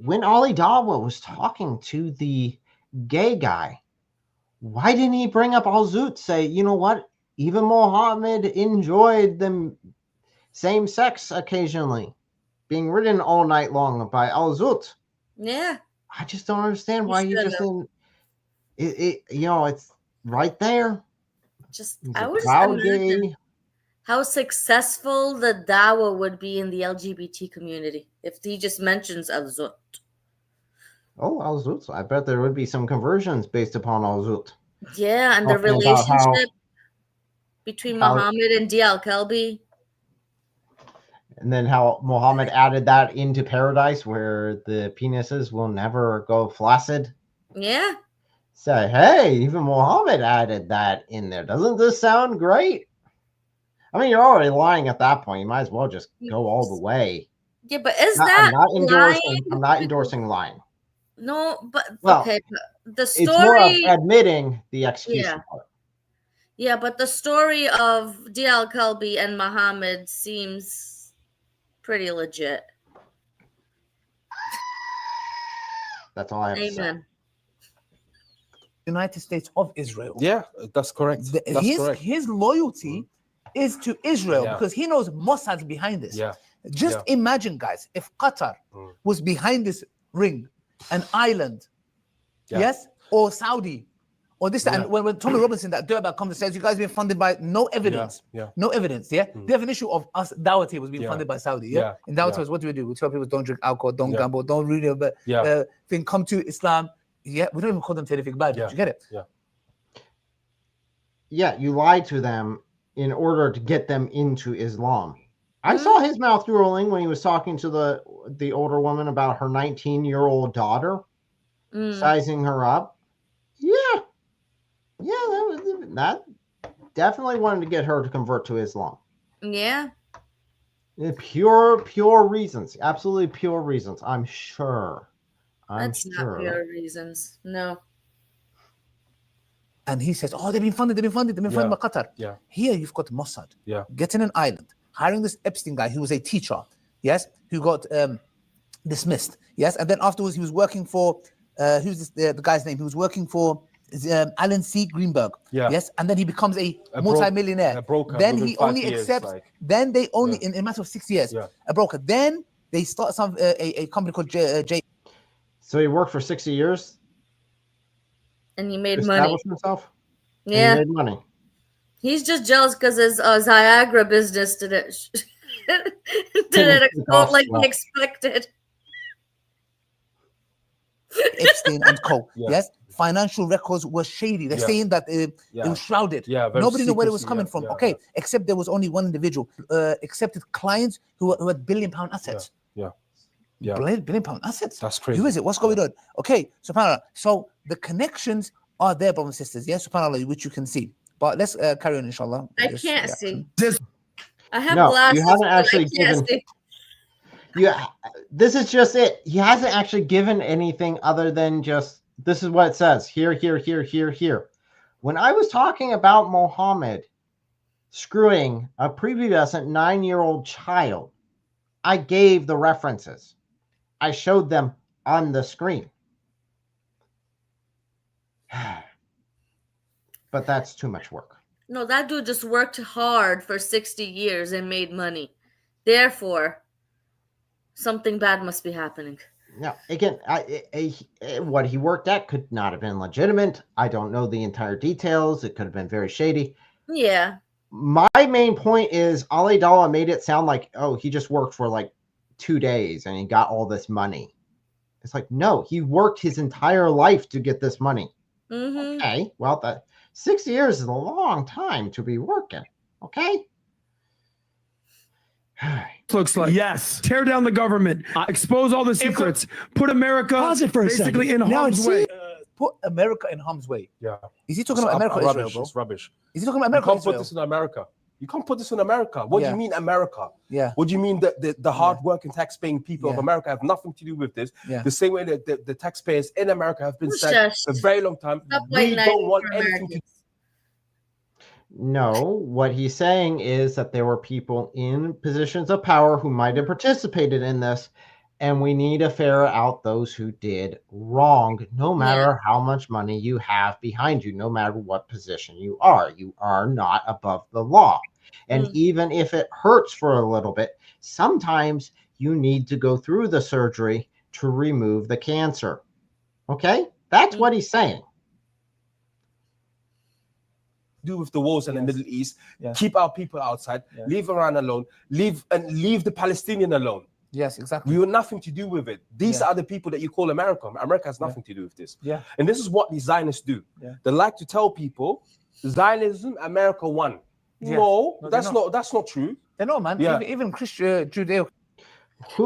Ali Dawah was talking to the gay guy, why didn't he bring up Al Zoot? Say, you know what? Even Muhammad enjoyed the same sex occasionally, being written all night long by Al Zoot. Yeah, I just don't understand why you just didn't. You know, it's right there. Just He's I a would just proud imagine gay. how successful the Dawah would be in the LGBT community if he just mentions Al-Zut. Oh, Al-Zut. I bet there would be some conversions based upon Al-Zut. Yeah, and the Talking about relationship between how- Muhammad and D. Al-Kalbi. And then how Muhammad added that into paradise where the penises will never go flaccid. Yeah. Say, hey, even Muhammad added that in there. Doesn't this sound great? I mean, you're already lying at that point. You might as well just go all the way. Yeah, but is I'm that not endorsing lying. No, but Well, okay, but the It's more of story. admitting the execution Yeah. part. Yeah, but the story of D. Al-Kalbi and Muhammad seems pretty legit. That's all I have to say. Amen. United States of Israel. Yeah, that's correct. That's correct. His loyalty is to Israel Yeah. because he knows Mossad's behind this. Yeah. Just Yeah. imagine, guys, if Qatar was behind this ring, an island, Yeah. yes, or Saudi, or this, Yeah. and when Tommy Robinson, that Durban comes and says, you guys been funded by no evidence. Yeah. No evidence, yeah? The definition of us, Dawah was being Yeah. funded by Saudi, Yeah. yeah? In Dawah Yeah. what do? We tell people don't drink alcohol, don't Yeah. gamble, don't read about Yeah. thing, come to Islam. Yeah, we don't even call them terrific bad. Yeah. You get it? Yeah. Yeah, you lied to them in order to get them into Islam. I saw his mouth rolling when he was talking to the older woman about her 19-year-old daughter, sizing her up. Yeah, that definitely wanted to get her to convert to Islam. Yeah. Pure reasons, absolutely pure reasons. I'm sure. That's not pure reasons. No. And he says, oh, they've been funded by Qatar. Yeah. Here you've got Mossad Yeah. getting an island, hiring this Epstein guy who was a teacher, yes, who got dismissed, yes, and then afterwards he was working for, who's this, the guy's name? He was working for Alan C. Greenberg, Yeah. yes, and then he becomes a broker, multi-millionaire. a broker Then within he 5 only years, accepts, like- then they only, in a matter of 6 years, Yeah. a broker. Then they start a company called J. So he worked for 60 years. And he made to money. establish himself. And Yeah. he made money. He's just jealous because his Viagra business didn't explode like he expected. Epstein and Co. Yeah. Yes, financial records were shady. They're Yeah. saying that it Yeah. was shrouded. Yeah, very Nobody knew where it was secrecy, coming yeah, from. yeah, Okay, except there was only one individual accepted clients who had £1 billion assets. Yeah. Yeah. £1 billion assets. That's crazy. Who is it? What's going on? Okay, subhanAllah. So the connections are there, brothers and sisters. Yes, subhanAllah, which you can see. But let's carry on, inshallah. I Just can't reaction. see. I have No, you glasses. haven't but actually I can't given- see. Yeah, this is just it. He hasn't actually given anything other than just this is what it says here. When I was talking about Muhammad screwing a prepubescent 9-year-old child, I gave the references. I showed them on the screen. But that's too much work. No, that dude just worked hard for 60 years and made money. Therefore, something bad must be happening. Now, again, what he worked at could not have been legitimate. I don't know the entire details. It could have been very shady. Yeah. My main point is Ali Dawah made it sound like, oh, he just worked for like 2 days and he got all this money. It's like, no, he worked his entire life to get this money. Mm-hmm. Okay, well, that 6 years is a long time to be working. Okay. Looks like yes. Tear down the government, expose all the secrets, put America Pause it for a basically second. in Now harm's it's- way. Put America in harm's way. Yeah. Is he talking about America or Israel, rubbish. bro? It's rubbish. Is he talking about America You or can't put Israel? this in America. You can't put this in America. What do Yeah. you mean America? Yeah. What do you mean that the hard-working, tax-paying people of Yeah. America have nothing to do with this? Yeah. The same way that the taxpayers in America have been Who's said just- for a very long time. Stop We white don't knighting want for anything to Americans. No, what he's saying is that there were people in positions of power who might have participated in this, and we need to ferret out those who did wrong, no matter how much money you have behind you, no matter what position you are. You are not above the law. And even if it hurts for a little bit, sometimes you need to go through the surgery to remove the cancer. Okay? That's what he's saying. do with the wars in the Middle East. Keep our people outside. Leave Iran alone. Leave the Palestinian alone. Yes, exactly. We want nothing to do with it. These are the people that you call America. America has nothing to do with this. And this is what the Zionists do. They like to tell people Zionism, America won. No, that's not true. They know, man. Even Christian Judeo.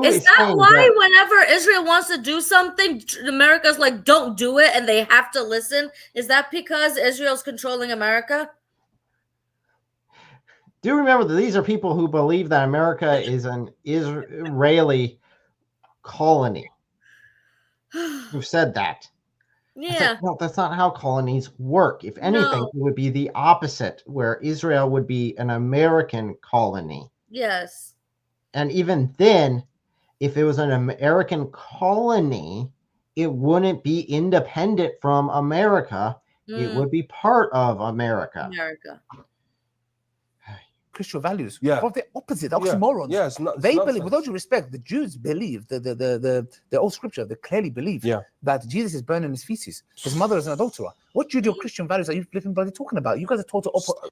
Is that why whenever Israel wants to do something, America's like, don't do it, and they have to listen? Is that because Israel's controlling America? Do remember that these are people who believe that America is an Israeli colony. Who've said that. Yeah. No, that's not how colonies work. If anything, it would be the opposite, where Israel would be an American colony. Yes. And even then, if it was an American colony, it wouldn't be independent from America. It would be part of America. Christian values. But they're opposite, oxymorons. They believe, with all due respect, the Jews believe, the old scripture, they clearly believe that Jesus is burning his feces. His mother is an adulterer. What Judeo-Christian values are you flipping bloody talking about? You guys are total opposite.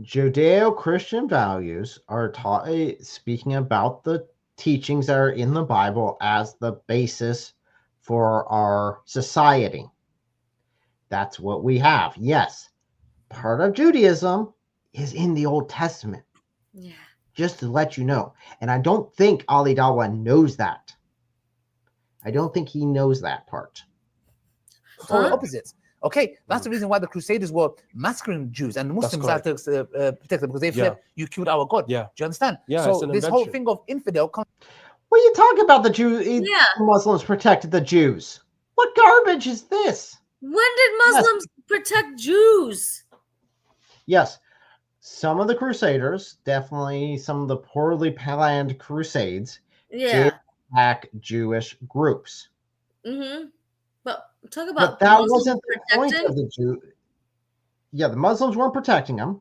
Judeo-Christian values are taught, speaking about the teachings that are in the Bible as the basis for our society. That's what we have. Yes, part of Judaism is in the Old Testament. Yeah. Just to let you know. And I don't think Ali Dawah knows that. I don't think he knows that part. Total opposites. Okay, that's the reason why the Crusaders were massacring Jews and Muslims had to protect them, because they said, you killed our God. Do you understand? So this whole thing of infidel. What are you talking about? The Jews, the Muslims protected the Jews. What garbage is this? When did Muslims protect Jews? Yes, some of the Crusaders, definitely some of the poorly planned crusades, did attack Jewish groups. But talk about that wasn't the point of the Jew. Yeah, the Muslims weren't protecting them.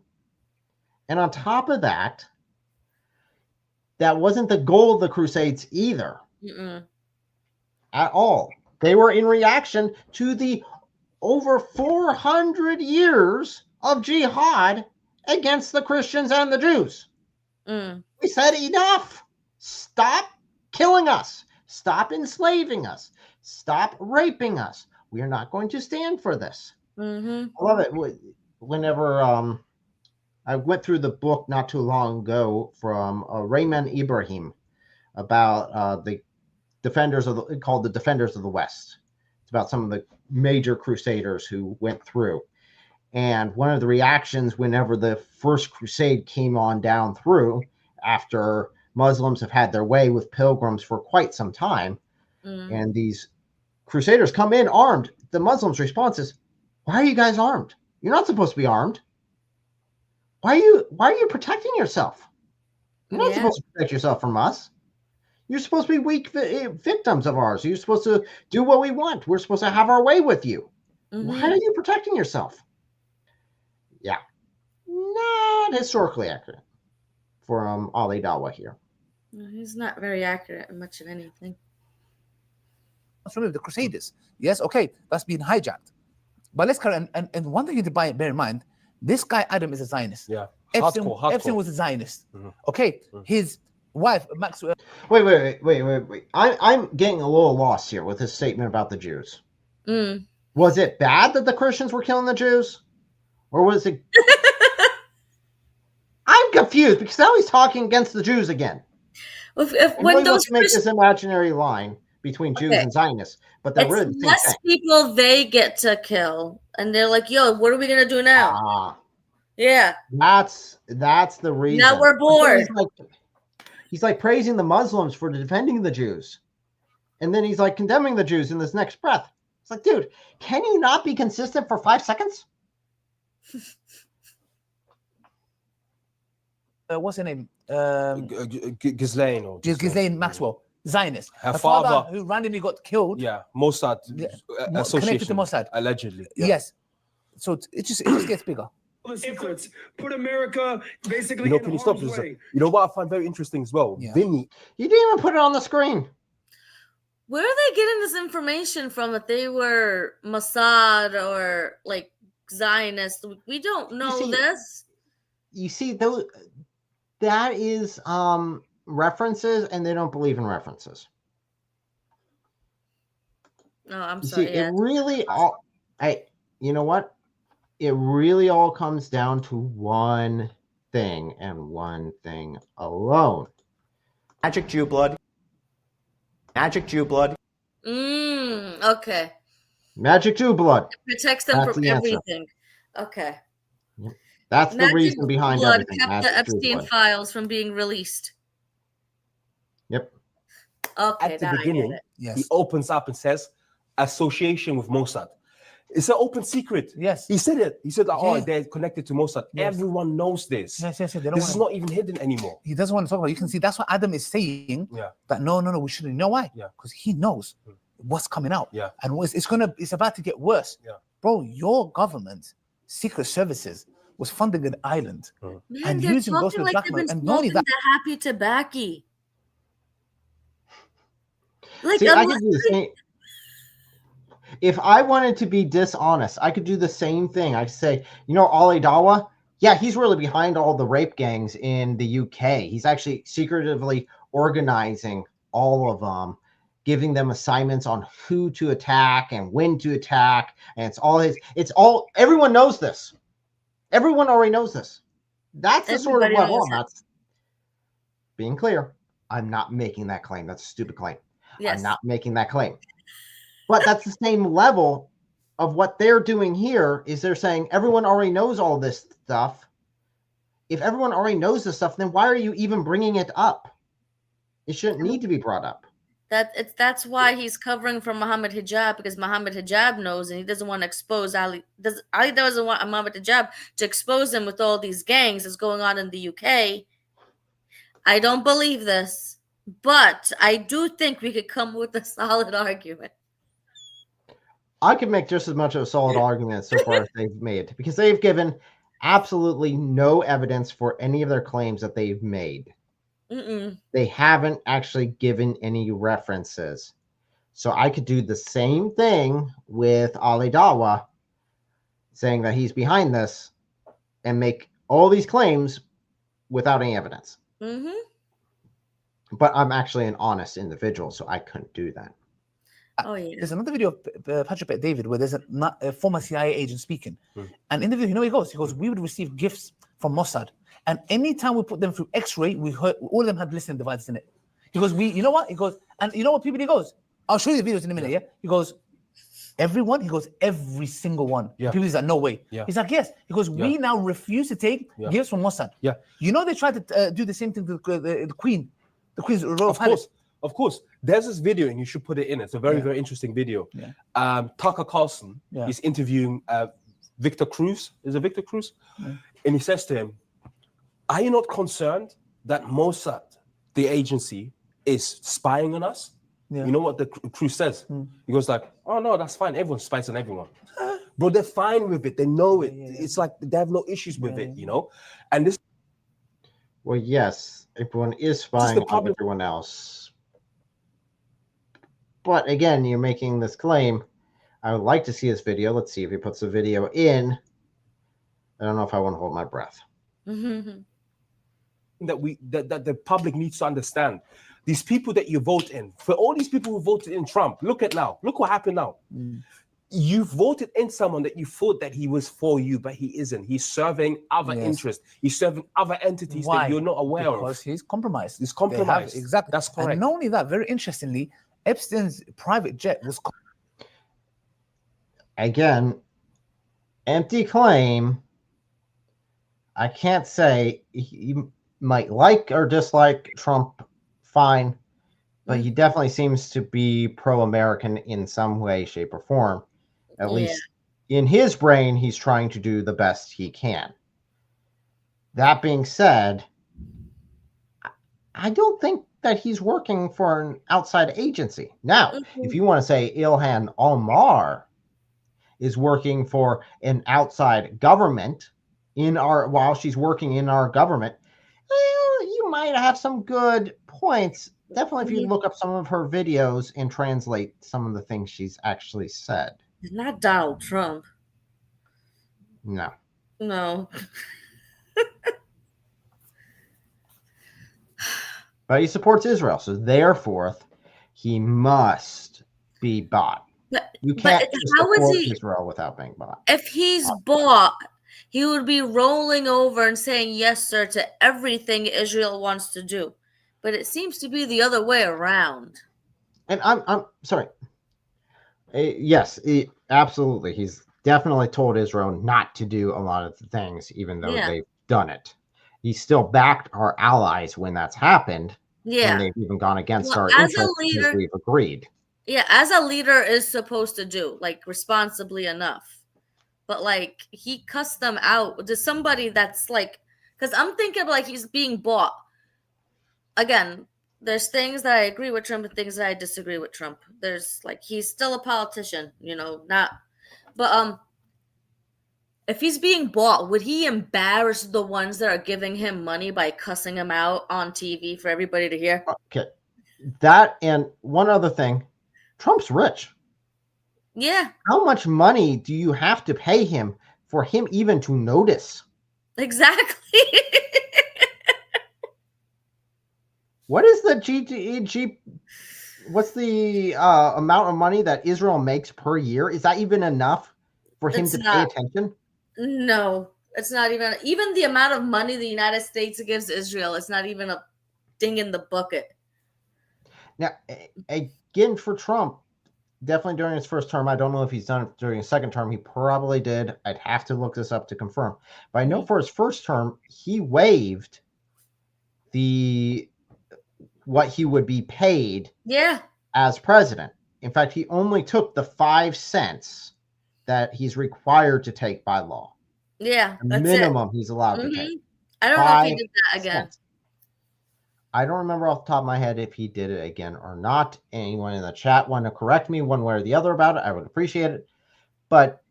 And on top of that, that wasn't the goal of the Crusades either. At all. They were in reaction to the over 400 years of jihad against the Christians and the Jews. We said enough. Stop killing us. Stop enslaving us. Stop raping us. We are not going to stand for this. I love it. Whenever I went through the book not too long ago from Raymond Ibrahim about the defenders of called the Defenders of the West. It's about some of the major crusaders who went through. And one of the reactions whenever the first crusade came on down through, after Muslims have had their way with pilgrims for quite some time, and these crusaders come in armed, the Muslims' response is, why are you guys armed? You're not supposed to be armed. Why are you protecting yourself? You're not supposed to protect yourself from us. You're supposed to be weak victims of ours. You're supposed to do what we want. We're supposed to have our way with you. Why are you protecting yourself? Yeah. Not historically accurate from Ali Dawah here. He's not very accurate in much of anything. The Crusaders. Yes, okay, that's been hijacked. But let's carry on. And one thing you need to bear in mind, this guy Adam is a Zionist. Yeah. Epstein was a Zionist. Okay, his wife Maxwell. Wait. I'm getting a little lost here with his statement about the Jews. Was it bad that the Christians were killing the Jews? Or was it... I'm confused because now he's talking against the Jews again. When those make this imaginary line between Jews and Zionists, but they're really the less people they get to kill, and they're like, "Yo, what are we gonna do now?" Yeah, that's the reason. Now we're bored. He's like praising the Muslims for defending the Jews, and then he's like condemning the Jews in this next breath. It's like, dude, can you not be consistent for 5 seconds? What's her name? Ghislaine Maxwell, Zionist. Her father who randomly got killed. Yeah, Mossad connected to Mossad. Allegedly. Yes. So it just gets bigger. Secrets. Put America basically. Can you stop this? You know what I find very interesting as well? Vinny. You didn't even put it on the screen. Where are they getting this information from? That they were Mossad or like Zionist. We don't know this. You see, those that is references, and they don't believe in references. No, I'm You sorry. see, it really all. You know what? It really all comes down to one thing and one thing alone. Magic Jew blood. Magic Jew blood. Okay. Magic Jew blood. It protects them from everything. Okay. That's the reason behind blood everything. kept Magic the Epstein blood. files from being released. Yep. Okay, At the now I beginning, get it. he opens up and says, association with Mossad. It's an open secret. Yes. He said it. He said, they're connected to Mossad. Yes. Everyone knows this. Yes. They this is not even hidden anymore. He doesn't want to talk about it. You can see that's what Adam is saying. That no, we shouldn't. You know why? Because he knows what's coming out. And it's about to get worse. Bro, your government, secret services, was funding an island and they're using those talking to like they've blackmail. been And not only smoking that, the happy tobacco. Like, See, I could do the same. If I wanted to be dishonest, I could do the same thing. I could say, Ali Dawah, yeah, he's really behind all the rape gangs in the UK. He's actually secretively organizing all of them, giving them assignments on who to attack and when to attack. And everyone knows this. Everyone already knows this. That's the sort of level. I'm not being clear. I'm not making that claim. That's a stupid claim. Yes. I'm not making that claim. But that's the same level of what they're doing here. Is they're saying everyone already knows all this stuff. If everyone already knows this stuff, then why are you even bringing it up? It shouldn't need to be brought up. That's why he's covering for Muhammad Hijab, because Muhammad Hijab knows, and he doesn't want to expose Ali. Ali doesn't want Muhammad Hijab to expose him with all these gangs that's going on in the UK. I don't believe this, but I do think we could come with a solid argument. I could make just as much of a solid argument so far as they've made, because they've given absolutely no evidence for any of their claims that they've made. They haven't actually given any references. So I could do the same thing with Ali Dawah, saying that he's behind this, and make all these claims without any evidence. But I'm actually an honest individual, so I couldn't do that. There's another video of Patrick Bet David where there's a former CIA agent speaking. And in the video, he goes, we would receive gifts from Mossad. And anytime we put them through X-ray, we heard all of them had listening devices in it. He goes, you know what? He goes, and you know what, people, he goes, I'll show you the videos in a minute, yeah? He goes, everyone? He goes, every single one. People, he's like, no way. He's like, yes. He goes, we now refuse to take gifts from Mossad. You know, they tried to do the same thing to the Queen. The Queen's royal palace. Of course. There's this video, and you should put it in. It's a very, very interesting video. Tucker Carlson is interviewing Victor Cruz. Is it Victor Cruz? And he says to him, are you not concerned that Mossad, the agency, is spying on us? You know what the Cruz says? He goes like, oh, no, that's fine. Everyone spies on everyone. Bro, they're fine with it. They know it. It's like they have no issues with it, And this... Well, yes, everyone is spying on everyone else. But again, you're making this claim. I would like to see this video. Let's see if he puts the video in. I don't know if I want to hold my breath. That the public needs to understand. These people that you vote in, for all these people who voted in Trump, look what happened now. You voted in someone that you thought that he was for you, but he isn't. He's serving other interests. He's serving other entities that you're not aware of. Because he's compromised. He's compromised. Exactly. That's correct. And not only that, very interestingly, Epstein's private jet was... Again, empty claim. I can't say you might like or dislike Trump, fine, but he definitely seems to be pro-American in some way, shape, or form. At least in his brain, he's trying to do the best he can. That being said, I don't think that he's working for an outside agency. Now, if you want to say Ilhan Omar is working for an outside government while she's working in our government, well, you might have some good points. Definitely if you look up some of her videos and translate some of the things she's actually said. Not Donald Trump. No. No. But he supports Israel, so therefore he must be bought. You can't just support Israel without being bought. If he's bought, he would be rolling over and saying yes, sir, to everything Israel wants to do. But it seems to be the other way around. And I'm sorry. Yes, absolutely. He's definitely told Israel not to do a lot of the things, even though they've done it. He's still backed our allies when that's happened. Yeah. And they've even gone against our interests because we've agreed. Yeah, as a leader is supposed to do, like, responsibly enough. But, like, he cussed them out to somebody that's, like, because I'm thinking, like, he's being bought. Again, there's things that I agree with Trump and things that I disagree with Trump. There's, like, he's still a politician, you know, not, but, if he's being bought, would he embarrass the ones that are giving him money by cussing him out on TV for everybody to hear? Okay. That, and one other thing, Trump's rich. Yeah. How much money do you have to pay him for him even to notice? Exactly. What is the what's the amount of money that Israel makes per year? Is that even enough for him to pay attention? No, it's not even the amount of money the United States gives Israel. It's not even a ding in the bucket. Now, again, for Trump, definitely during his first term, I don't know if he's done it during his second term. He probably did. I'd have to look this up to confirm. But I know for his first term, he waived what he would be paid as president. In fact, he only took the 5 cents that he's required to take by law. Yeah, the minimum he's allowed to take. I don't know if he did that again. Cents. I don't remember off the top of my head if he did it again or not. Anyone in the chat want to correct me one way or the other about it, I would appreciate it. But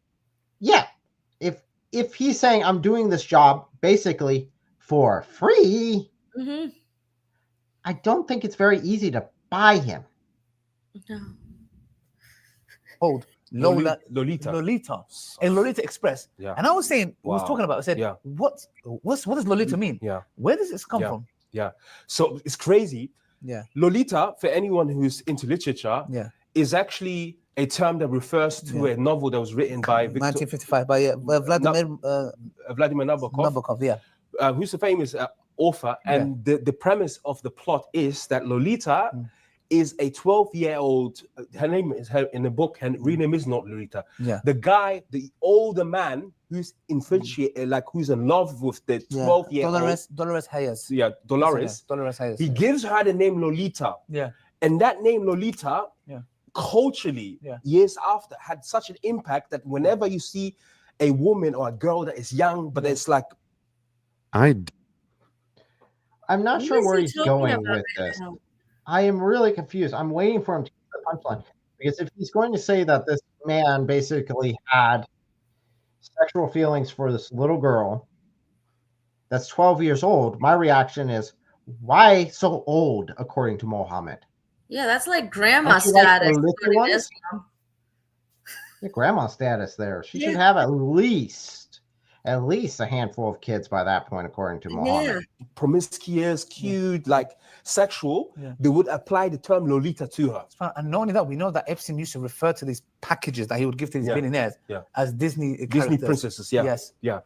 yeah, if he's saying I'm doing this job basically for free, I don't think it's very easy to buy him. No. Hold. Lolita. And Lolita Express. Yeah. And I was saying, I was talking about, I said, what does Lolita mean? Yeah. Where does this come from? Yeah. So it's crazy. Yeah. Lolita, for anyone who's into literature, is actually a term that refers to a novel that was written by 1955 by Vladimir Nabokov. Who's a famous author. And the premise of the plot is that Lolita is a 12-year-old. Her name is in the book, and real name is not Lolita. Yeah. The guy, the older man who's infatuated, like who's in love with the 12-year-old. Dolores Hayes. Yeah, Dolores Hayes. He gives her the name Lolita. Yeah. And that name Lolita, culturally, years after, had such an impact that whenever you see a woman or a girl that is young, but it's like, I'm not sure where he's going with this. I am really confused. I'm waiting for him to get the punchline, because if he's going to say that this man basically had sexual feelings for this little girl that's 12 years old, my reaction is, why so old according to Muhammad? Yeah, that's like grandma status. The grandma status there. She should have at least a handful of kids by that point, according to Muhammad. Promiscuous, cute, like sexual, they would apply the term Lolita to her. And not only that, we know that Epstein used to refer to these packages that he would give to these billionaires as Disney princesses. Yeah.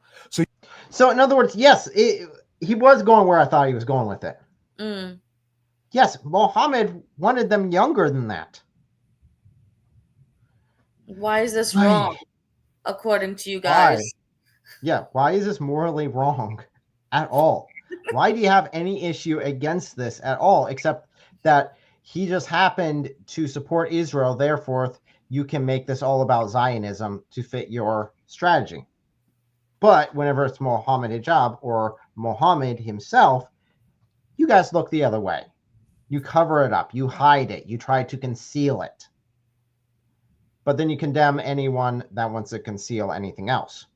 So in other words, yes, he was going where I thought he was going with it. Yes, Muhammad wanted them younger than that. Why is this wrong, according to you guys? Why is this morally wrong at all? Why do you have any issue against this at all, except that he just happened to support Israel, therefore you can make this all about Zionism to fit your strategy. But whenever it's Muhammad Hijab or Muhammad himself, you guys look the other way. You cover it up, you hide it, you try to conceal it. But then you condemn anyone that wants to conceal anything else.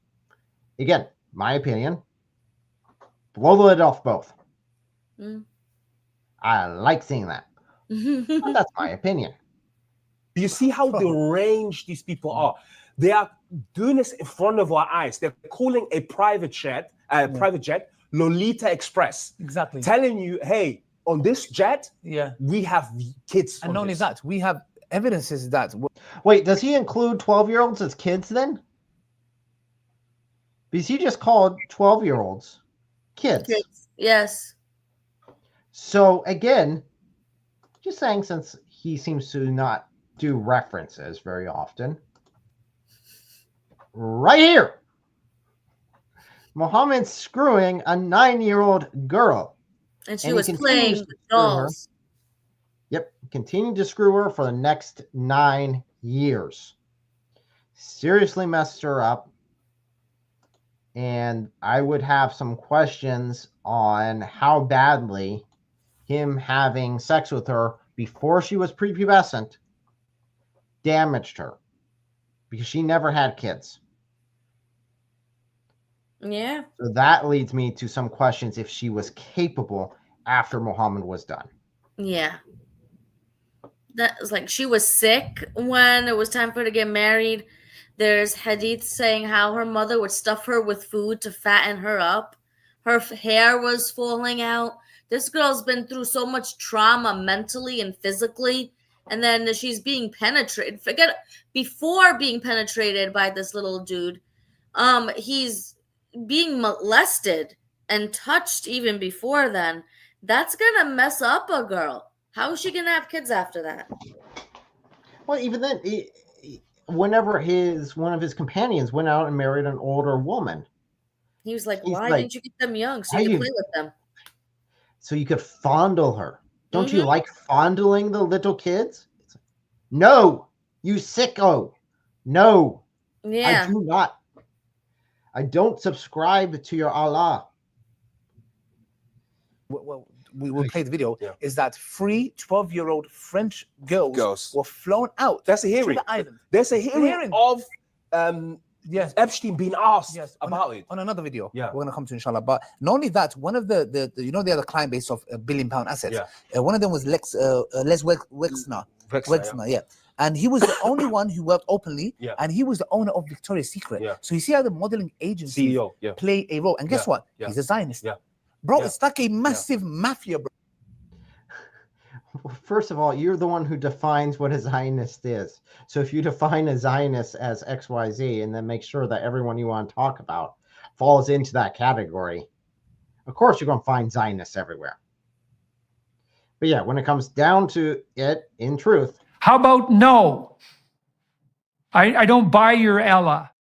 Again, my opinion, blow the lid off both. I like seeing that. But that's my opinion. Do you see how deranged these people are? They are doing this in front of our eyes. They're calling a private jet Lolita Express. Exactly. Telling you, hey, on this jet, we have kids. And not only that, we have evidences that. Wait, does he include 12-year-olds as kids then? Because he just called 12-year-olds kids. Yes. So again, just saying, since he seems to not do references very often, right here, Muhammad's screwing a 9-year-old girl. And she was playing with dolls. Yep, continued to screw her for the next 9 years. Seriously messed her up. And I would have some questions on how badly him having sex with her before she was prepubescent damaged her, because she never had kids. Yeah. So that leads me to some questions if she was capable after Muhammad was done. Yeah. That was like, she was sick when it was time for her to get married. There's hadith saying how her mother would stuff her with food to fatten her up. Her hair was falling out. This girl's been through so much trauma mentally and physically. And then she's being penetrated. Before being penetrated by this little dude, he's being molested and touched even before then. That's gonna mess up a girl. How is she gonna have kids after that? Well, even then, whenever one of his companions went out and married an older woman, he was like, why didn't you get them young so you could play with them? So you could fondle her. Don't you like fondling the little kids? No, you sicko. No. Yeah. I do not. I don't subscribe to your Allah. Well, we will play the video. Is that 3 12-year-old French girls were flown out? That's a hearing. To the island. There's a hearing of Epstein being asked about it. On another video. Yeah. We're going to come to, inshallah. But not only that, one of the you know, the other client base of £1 billion assets. One of them was Les Wexner. Yeah. And he was the only one who worked openly, and he was the owner of Victoria's Secret. So you see how the modeling agency play a role. And guess what? He's a Zionist. Bro, it's like a massive mafia, bro. Well, first of all, you're the one who defines what a Zionist is. So if you define a Zionist as XYZ and then make sure that everyone you want to talk about falls into that category, of course you're going to find Zionists everywhere. But yeah, when it comes down to it, in truth. How about no? I don't buy your Ella.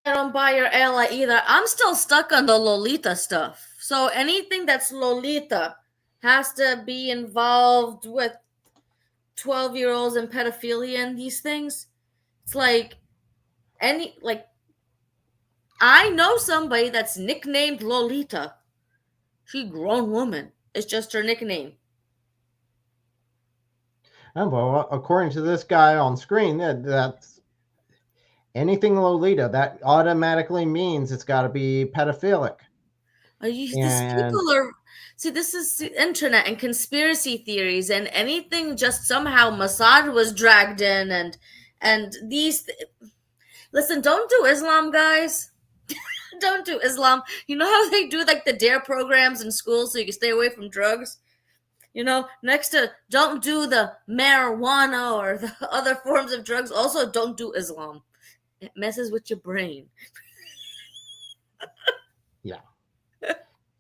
I don't buy your Ella either. I'm still stuck on the Lolita stuff. So anything that's Lolita has to be involved with 12-year-olds and pedophilia and these things. It's like I know somebody that's nicknamed Lolita. She's a grown woman. It's just her nickname. And well, according to this guy on screen, that's anything Lolita, that automatically means it's got to be pedophilic. This is the internet and conspiracy theories, and anything just somehow Mossad was dragged in, and these. Listen, don't do Islam, guys. Don't do Islam. You know how they do like the DARE programs in school so you can stay away from drugs? You know, next to don't do the marijuana or the other forms of drugs, also don't do Islam. It messes with your brain. Yeah.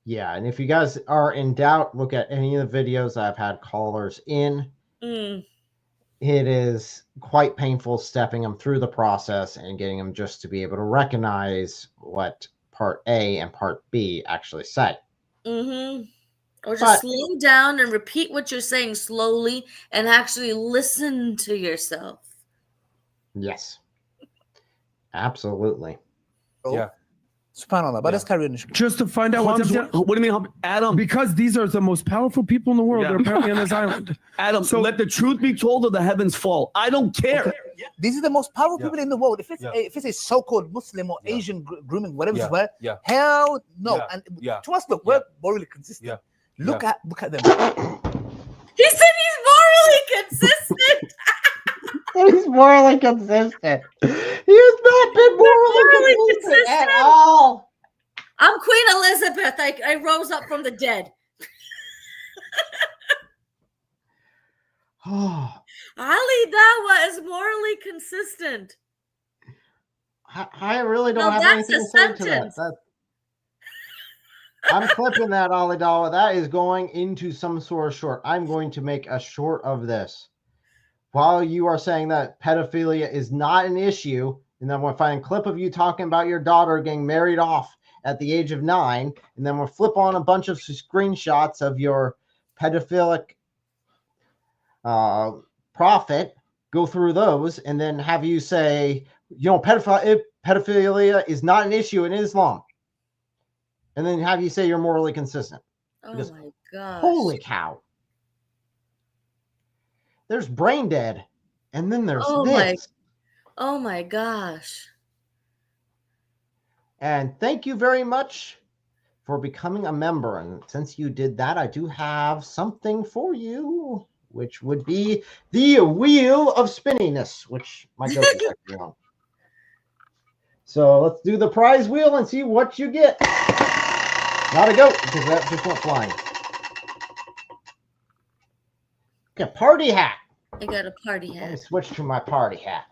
Yeah, and if you guys are in doubt, look at any of the videos I've had callers in. It is quite painful stepping them through the process and getting them just to be able to recognize what part A and part B actually say. Or just slow down and repeat what you're saying slowly and actually listen to yourself. Yes. Absolutely. Yeah. SubhanAllah, but let's carry on. Just to find out what's up. What do you mean, Adam? Because these are the most powerful people in the world. They're apparently on this island. Adam, so let the truth be told or the heavens fall. I don't care. Okay. These are the most powerful people in the world. If it's a so-called Muslim or Asian grooming, whatever it's where, hell no. And to us, look, we're morally consistent. Look at them. He said he's morally consistent. He's morally consistent. He has not been morally consistent at all. I'm Queen Elizabeth. I rose up from the dead. Ali Dawah is morally consistent. I really don't have anything to say to that. I'm clipping that, Ali Dawah. That is going into some sort of short. I'm going to make a short of this. While you are saying that pedophilia is not an issue, and then we'll find a clip of you talking about your daughter getting married off at the age of 9, and then we'll flip on a bunch of screenshots of your pedophilic prophet, go through those, and then have you say, pedophilia is not an issue in Islam. And then have you say you're morally consistent. Oh my gosh. Holy cow. There's brain dead. And then there's this. Oh my gosh. And thank you very much for becoming a member. And since you did that, I do have something for you, which would be the Wheel of Spinniness, which my joke is actually on. So let's do the prize wheel and see what you get. Not a goat, because that just went flying. Okay, party hat. I got a party hat. Let me switch to my party hat.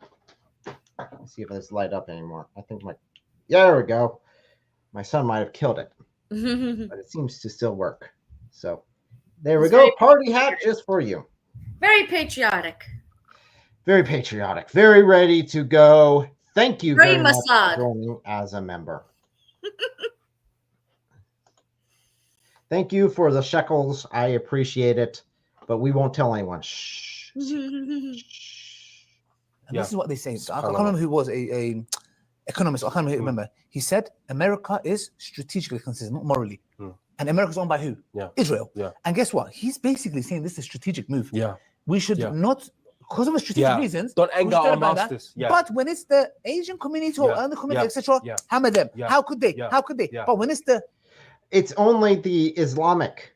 Let's see if this light up anymore. I think there we go. My son might have killed it, but it seems to still work. So there we go. Party hat just for you. Very patriotic. Very patriotic. Very ready to go. Thank you very much for joining as a member. Thank you for the shekels. I appreciate it, but we won't tell anyone. Shh. And this is what they say. So I can't remember who was a economist. I can't remember. He said America is strategically consistent, not morally. And America's owned by who? Israel. And guess what? He's basically saying this is a strategic move. We should not, because of strategic reasons, don't anger our masters. But when it's the Asian community or other community, etc., hammer them. How could they? How could they? But when it's only the Islamic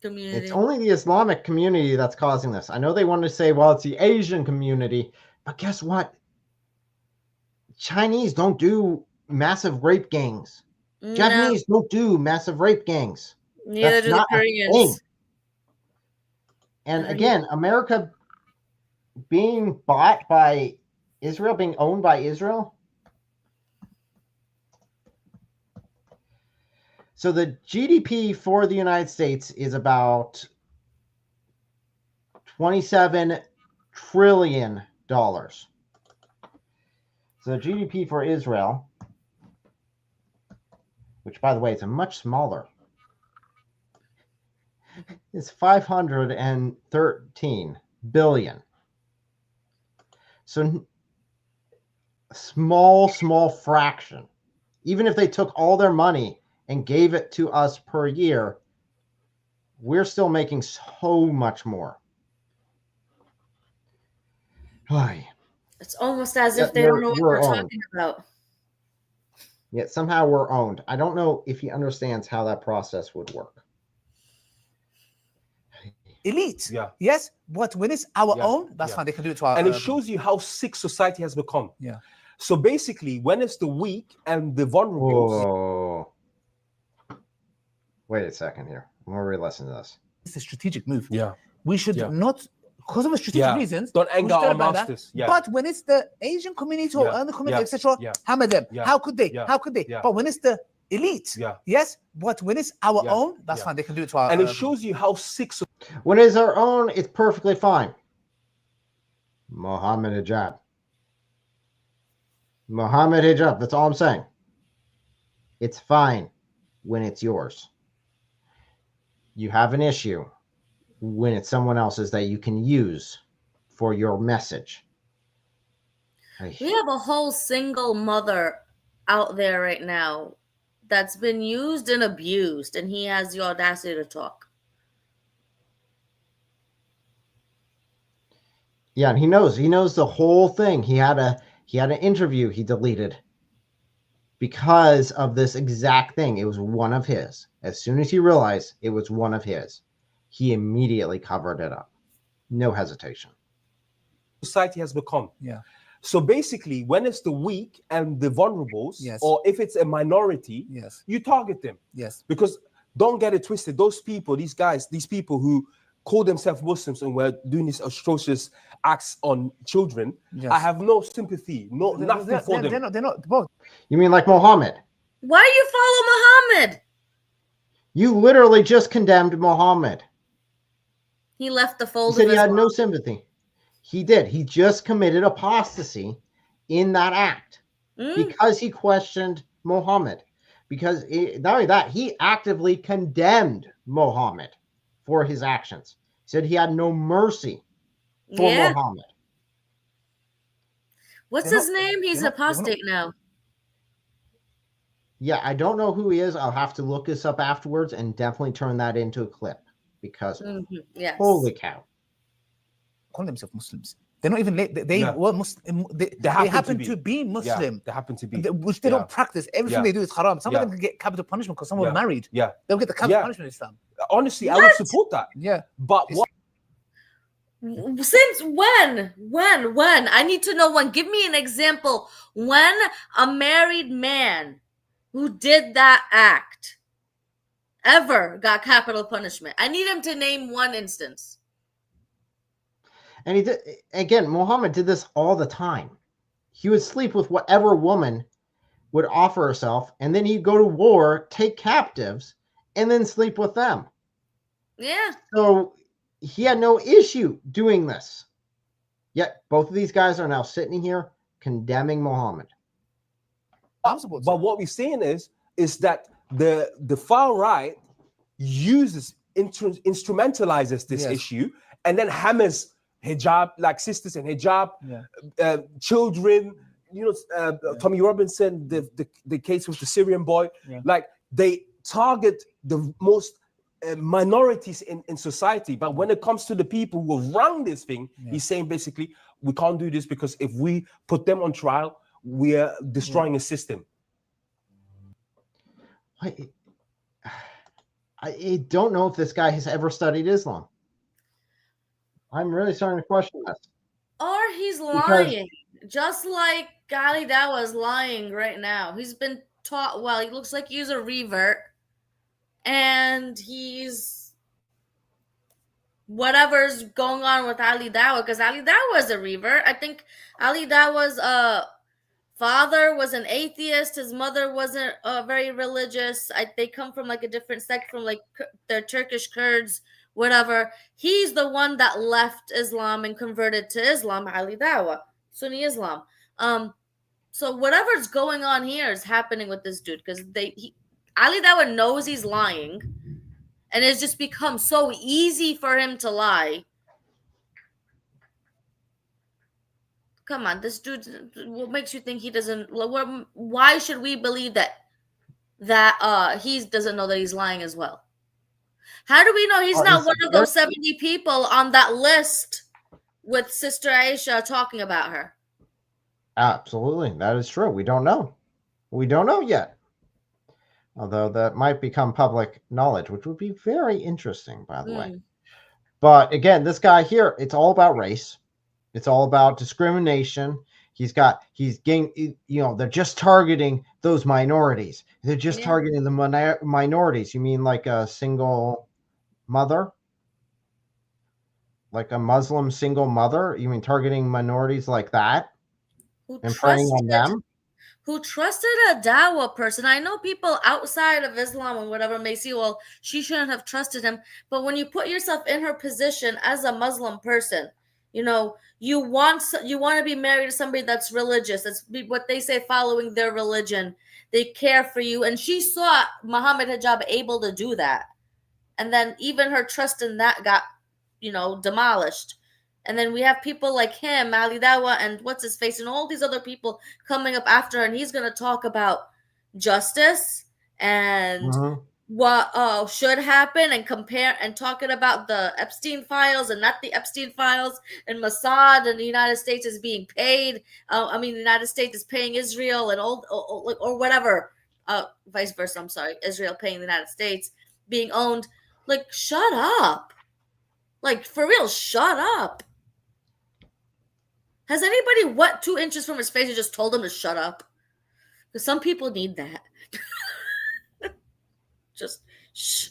community. It's only the Islamic community that's causing this. I know they want to say, well, it's the Asian community, but guess what? Chinese don't do massive rape gangs. No. Japanese don't do massive rape gangs. Neither do the Koreans. And again, America being bought by Israel, being owned by Israel. So the GDP for the United States is about $27 trillion. So the GDP for Israel, which by the way is a much smaller, is 513 billion. So a small fraction. Even if they took all their money and gave it to us per year, we're still making so much more. It's almost as if they don't know what we're talking about. Yet somehow we're owned. I don't know if he understands how that process would work. Elite. Yes, but when it's our own, that's fine. They can do it to our And it shows you how sick society has become. So basically, when it's the weak and the vulnerable. Wait a second here. I'm going to re-listen to this. It's a strategic move. We should not, because of strategic reasons, don't anger our masters. But when it's the Asian community or other community, etc., hammer them. How could they? How could they? But when it's the elite, yes, but when it's our own, that's fine. They can do it to our And it shows you how sick. When it's our own, it's perfectly fine. Muhammad Hijab. Muhammad Hijab. That's all I'm saying. It's fine when it's yours. You have an issue when it's someone else's that you can use for your message. We have a whole single mother out there right now that's been used and abused, and he has the audacity to talk. Yeah, and he knows the whole thing. He had an interview he deleted because of this exact thing. It was one of his. As soon as he realized it was one of his, he immediately covered it up. No hesitation. Society has become. So basically, when it's the weak and the vulnerables, or if it's a minority, you target them. Because don't get it twisted. Those people, these guys, these people who call themselves Muslims and were doing these atrocious acts on children, I have no sympathy, nothing for them. They're not both. You mean like Muhammad? Why do you follow Muhammad? You literally just condemned Muhammad. He left the fold. He said of he had Islam. no sympathy. He did. He just committed apostasy in that act because he questioned Muhammad. Because not only that, he actively condemned Muhammad for his actions. He said he had no mercy for Muhammad. What's his name? He's apostate now. Yeah, I don't know who he is. I'll have to look this up afterwards and definitely turn that into a clip because holy cow. Call themselves Muslims. They're not even they were Muslim. They happen to be Muslim. Yeah, they happen to be. Which they don't practice. Everything they do is haram. Some of them can get capital punishment because someone married. Yeah. They'll get the capital punishment in Islam. Honestly, I would support that. Yeah. But what? Since when? I need to know when. Give me an example. When a married man who did that act ever got capital punishment. I need him to name one instance. And he did, again, Muhammad did this all the time. He would sleep with whatever woman would offer herself, and then he'd go to war, take captives, and then sleep with them. Yeah. So he had no issue doing this. Yet both of these guys are now sitting here condemning Muhammad. But what we're saying is that the far right instrumentalizes this issue and then hammers hijab, like sisters in hijab, children. You know, Tommy Robinson, the case with the Syrian boy. Like they target the most minorities in society, but when it comes to the people who run this thing, he's saying basically we can't do this because if we put them on trial, we're destroying a system. I don't know if this guy has ever studied Islam. I'm really starting to question this. Or he's lying, just like Ali Dawah is lying right now. He's been taught well. He looks like he's a revert, and he's whatever's going on with Ali Dawah, because Ali Dawah is a revert. I think Ali Dawah's father was an atheist. His mother wasn't very religious. They come from like a different sect, from like they're Turkish Kurds, whatever. He's the one that left Islam and converted to Islam, Ali Dawah, Sunni Islam. So whatever's going on here is happening with this dude, because Ali Dawah knows he's lying, and it's just become so easy for him to lie. Come on, this dude, what makes you think he doesn't? Why should we believe that he doesn't know that he's lying as well? How do we know he's not one of those 70 people on that list with Sister Aisha talking about her? Absolutely, that is true. We don't know. We don't know yet. Although that might become public knowledge, which would be very interesting, by the way. But again, this guy here, it's all about race. It's all about discrimination. He's getting, you know, they're just targeting those minorities. They're just targeting the minorities. You mean like a single mother? Like a Muslim single mother? You mean targeting minorities like that? And preying on them? Who trusted a Dawah person. I know people outside of Islam and whatever may see, well, she shouldn't have trusted him. But when you put yourself in her position as a Muslim person, you know, you want to be married to somebody that's religious. That's what they say, following their religion. They care for you. And she saw Muhammad Hijab able to do that. And then even her trust in that got, you know, demolished. And then we have people like him, Ali Dawah, and what's his face, and all these other people coming up after her, and he's going to talk about justice and what should happen, and compare and talking about the Epstein files and not the Epstein files, and Mossad and the United States is being paid. The United States is paying Israel and all or whatever, vice versa. I'm sorry, Israel paying the United States, being owned. Like, shut up. Like, for real, shut up. Has anybody wet 2 inches from his face and just told him to shut up? Because some people need that. Just shh.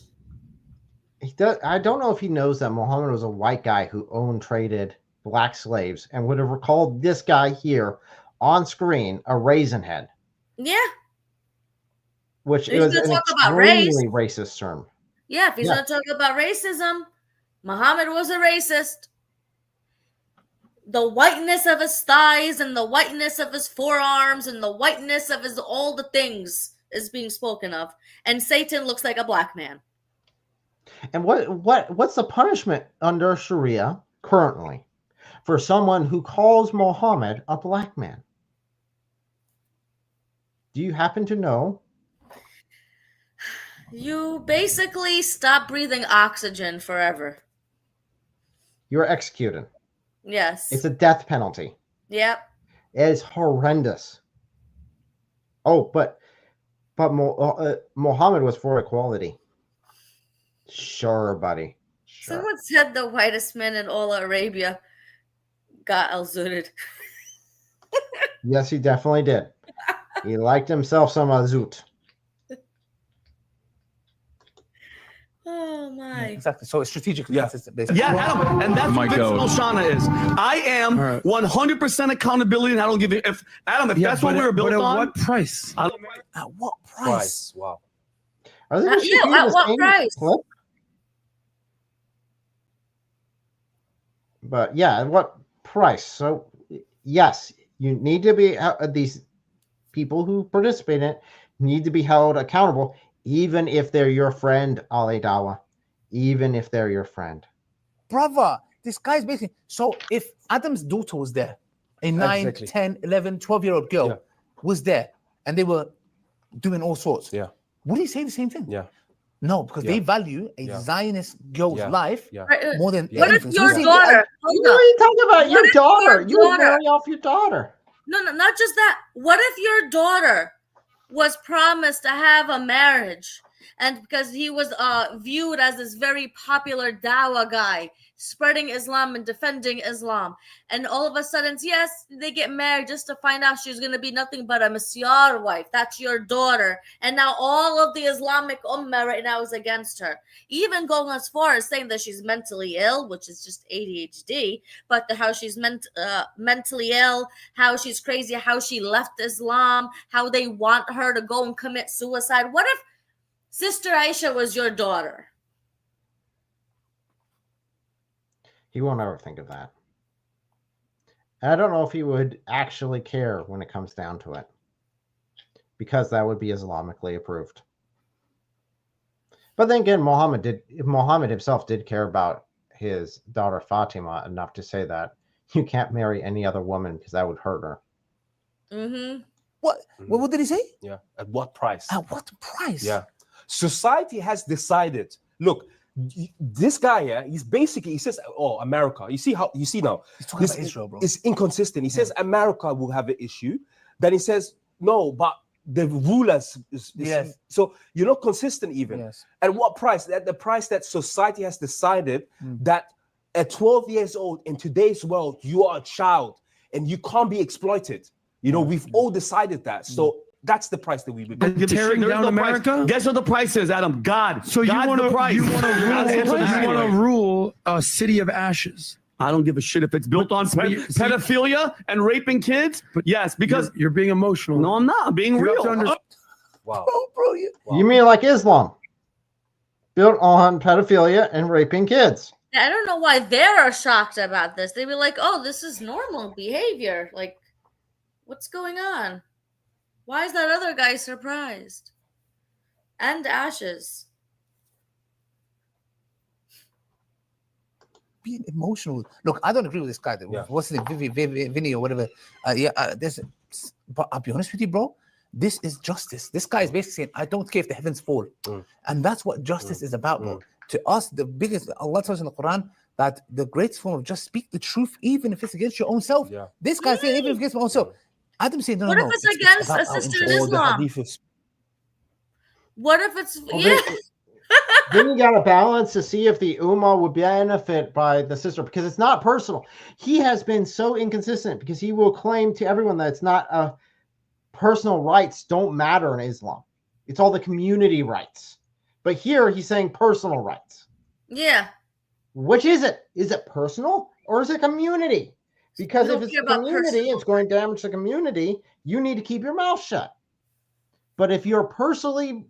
I don't know if he knows that Muhammad was a white guy who owned, traded black slaves, and would have recalled this guy here on screen a raisin head. Yeah. Which is an extremely racist term. Yeah, if he's going to talk about racism, Muhammad was a racist. The whiteness of his thighs and the whiteness of his forearms and the whiteness of his all the things is being spoken of. And Satan looks like a black man. And what's the punishment under Sharia currently for someone who calls Muhammad a black man? Do you happen to know? You basically stop breathing oxygen forever. You're executed. Yes. It's a death penalty. Yep. It is horrendous. Oh, but Muhammad was for equality. Sure, buddy. Sure. Someone said the whitest man in all Arabia got al-zutted. Yes, he definitely did. He liked himself some azut. Oh my! Yeah, exactly. So it's strategically consistent, basically. Yeah, Adam, and that's what Shana is. I am 100% accountability, and I don't give it. If that's what we were built on. At what price? At what price? Wow. Are they at what price? Clip? But yeah, at what price? So yes, you need to be these people who participate in it need to be held accountable, even if they're your friend, Ali Dawah. Even if they're your friend. Brother, this guy's basically... So if Adam's daughter was there, a 9, 10, 11, 12-year-old girl was there, and they were doing all sorts, would he say the same thing? Yeah. No, because they value a Zionist girl's life more than What if anything. your So daughter... What are you talking about? Your daughter. You would marry off your daughter. No, not just that. What if your daughter was promised to have a marriage, and because he was viewed as this very popular dawah guy, spreading Islam and defending Islam, and all of a sudden, yes, they get married just to find out she's going to be nothing but a Masyar wife. That's your daughter. And now all of the Islamic ummah right now is against her. Even going as far as saying that she's mentally ill, which is just ADHD, but how she's mentally ill, how she's crazy, how she left Islam, how they want her to go and commit suicide. What if Sister Aisha was your daughter? He won't ever think of that. And I don't know if he would actually care when it comes down to it, because that would be Islamically approved. But then again, Muhammad himself did care about his daughter Fatima enough to say that you can't marry any other woman because that would hurt her. Mm-hmm. What? What did he say? Yeah. At what price? At what price? Yeah. Society has decided. Look, this guy, he says, "Oh, America." You see now? He's talking about Israel, bro. It's inconsistent. He says America will have an issue. Then he says no, but the rulers. So you're not consistent even. Yes. At what price? At the price that society has decided that at 12 years old in today's world you are a child and you can't be exploited. You know, we've all decided that. So. That's the price that we would be tearing down America. Guess what the price is, Adam? God. So you want to rule rule a city of ashes? I don't give a shit if it's built on pedophilia and raping kids. But yes, because you're being emotional. No, I'm not. I'm being real. Wow. Bro, You mean like Islam, built on pedophilia and raping kids? I don't know why they're shocked about this. They'd be like, "Oh, this is normal behavior. Like, what's going on? Why is that other guy surprised?" And ashes. Being emotional. Look, I don't agree with this guy. What's his name? Vinny or whatever. But I'll be honest with you, bro. This is justice. This guy is basically saying, I don't care if the heavens fall. And that's what justice is about, bro. To us, the biggest, Allah tells us in the Quran that the greatest form of just speak the truth, even if it's against your own self. This guy's saying, even if it's against my own self. Adam saying, no, what if it's against a sister in Islam? What if it's Then you got to balance to see if the Ummah would benefit by the sister, because it's not personal. He has been so inconsistent because he will claim to everyone that it's not personal rights don't matter in Islam. It's all the community rights. But here he's saying personal rights. Yeah. Which is it? Is it personal or is it community? Because if it's the community, it's going to damage the community. You need to keep your mouth shut. But if you're personally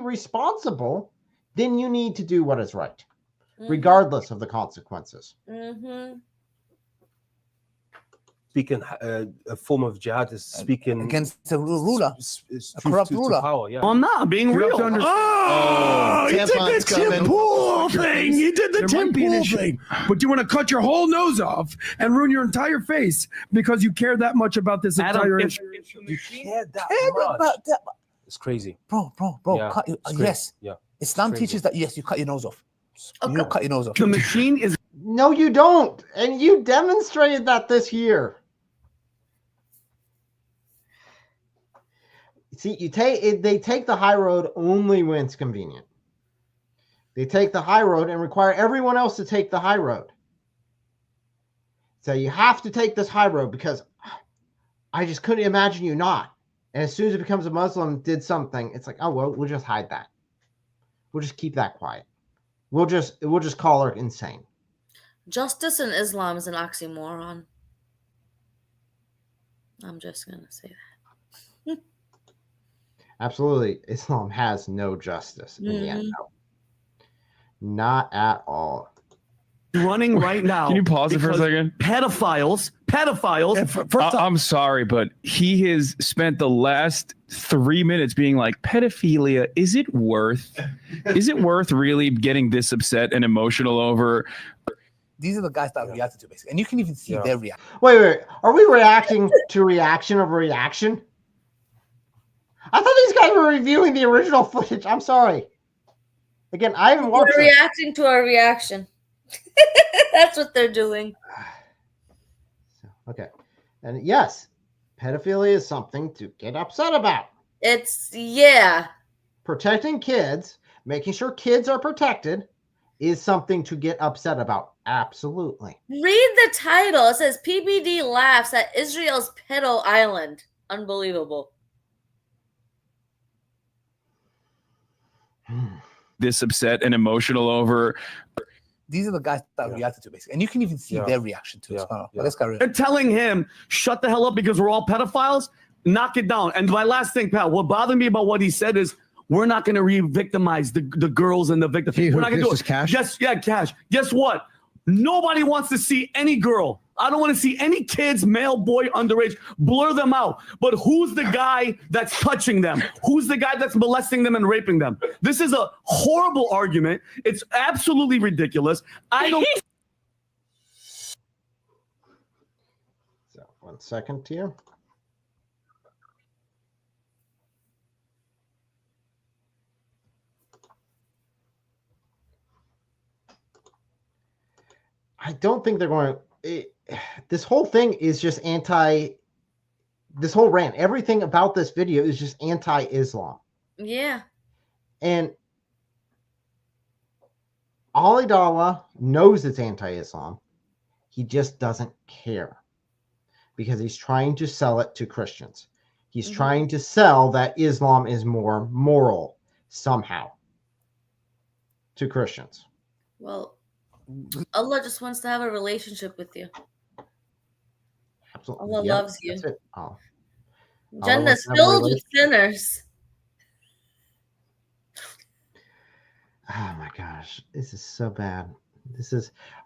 responsible, then you need to do what is right, regardless of the consequences. Speaking a form of jihad is speaking against the ruler, a corrupt ruler. Power, yeah. I'm not being real. Oh, you did the Tim Pool thing. You did the Tim Pool thing. But you want to cut your whole nose off and ruin your entire face because you care that much about this entire issue. You care that much. It's crazy. Bro. Yeah, Cut you, yes. Yeah. Islam teaches that, yes, you cut your nose off. You cut your nose off. The machine is... No, you don't. And you demonstrated that this year. See, they take the high road only when it's convenient. They take the high road and require everyone else to take the high road. So you have to take this high road because I just couldn't imagine you not. And as soon as it becomes a Muslim did something, it's like, oh, well, we'll just hide that. We'll just keep that quiet. We'll just call her insane. Justice in Islam is an oxymoron. I'm just going to say that. Absolutely. Islam has no justice in the end. No. Not at all. Running right now. Can you pause it for a second? Pedophiles. I'm sorry, but he has spent the last 3 minutes being like, pedophilia, is it worth really getting this upset and emotional over? These are the guys that reacted to basically. And you can even see their reaction. Wait. Are we reacting to reaction of reaction? I thought these guys were reviewing the original footage. I'm sorry. Again, I haven't watched it. They're reacting to our reaction. That's what they're doing. Okay. And yes, pedophilia is something to get upset about. Yeah. Protecting kids, making sure kids are protected is something to get upset about. Absolutely. Read the title. It says PBD laughs at Israel's pedo island. Unbelievable. This upset and emotional over. These are the guys that reacted to basically. And you can even see their reaction to it. Let's go. They're telling him, shut the hell up because we're all pedophiles. Knock it down. And my last thing, pal, what bothered me about what he said is we're not going to re-victimize the girls and the victims. We're not going to do it. Cash? Yes, yeah, Cash. Guess what? Nobody wants to see any girl. I don't want to see any kids, male, boy, underage. Blur them out. But who's the guy that's touching them? Who's the guy that's molesting them and raping them? This is a horrible argument. It's absolutely ridiculous. I don't... So, 1 second here. I don't think they're going to... This whole thing is just this whole rant, everything about this video is just anti-Islam. Yeah. And Ali Dawah knows it's anti-Islam. He just doesn't care because he's trying to sell it to Christians. He's trying to sell that Islam is more moral somehow to Christians. Well, Allah just wants to have a relationship with you. Absolutely. Allah loves you. That's it. Oh. Jannah's filled with sinners. Oh my gosh, this is so bad.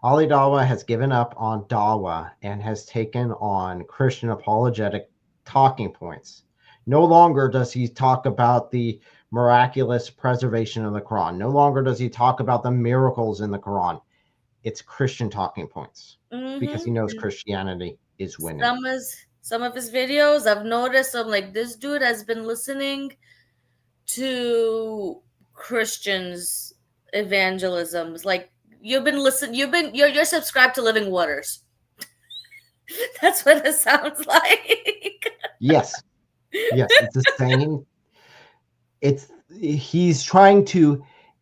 Ali Dawah has given up on Dawah and has taken on Christian apologetic talking points. No longer does he talk about the miraculous preservation of the Quran. No longer does he talk about the miracles in the Quran. It's Christian talking points because he knows Christianity is winning. Some of his videos, I've noticed, I'm like, this dude has been listening to Christians' evangelisms. Like, you're subscribed to Living Waters. That's what it sounds like. Yes, it's the same. He's trying to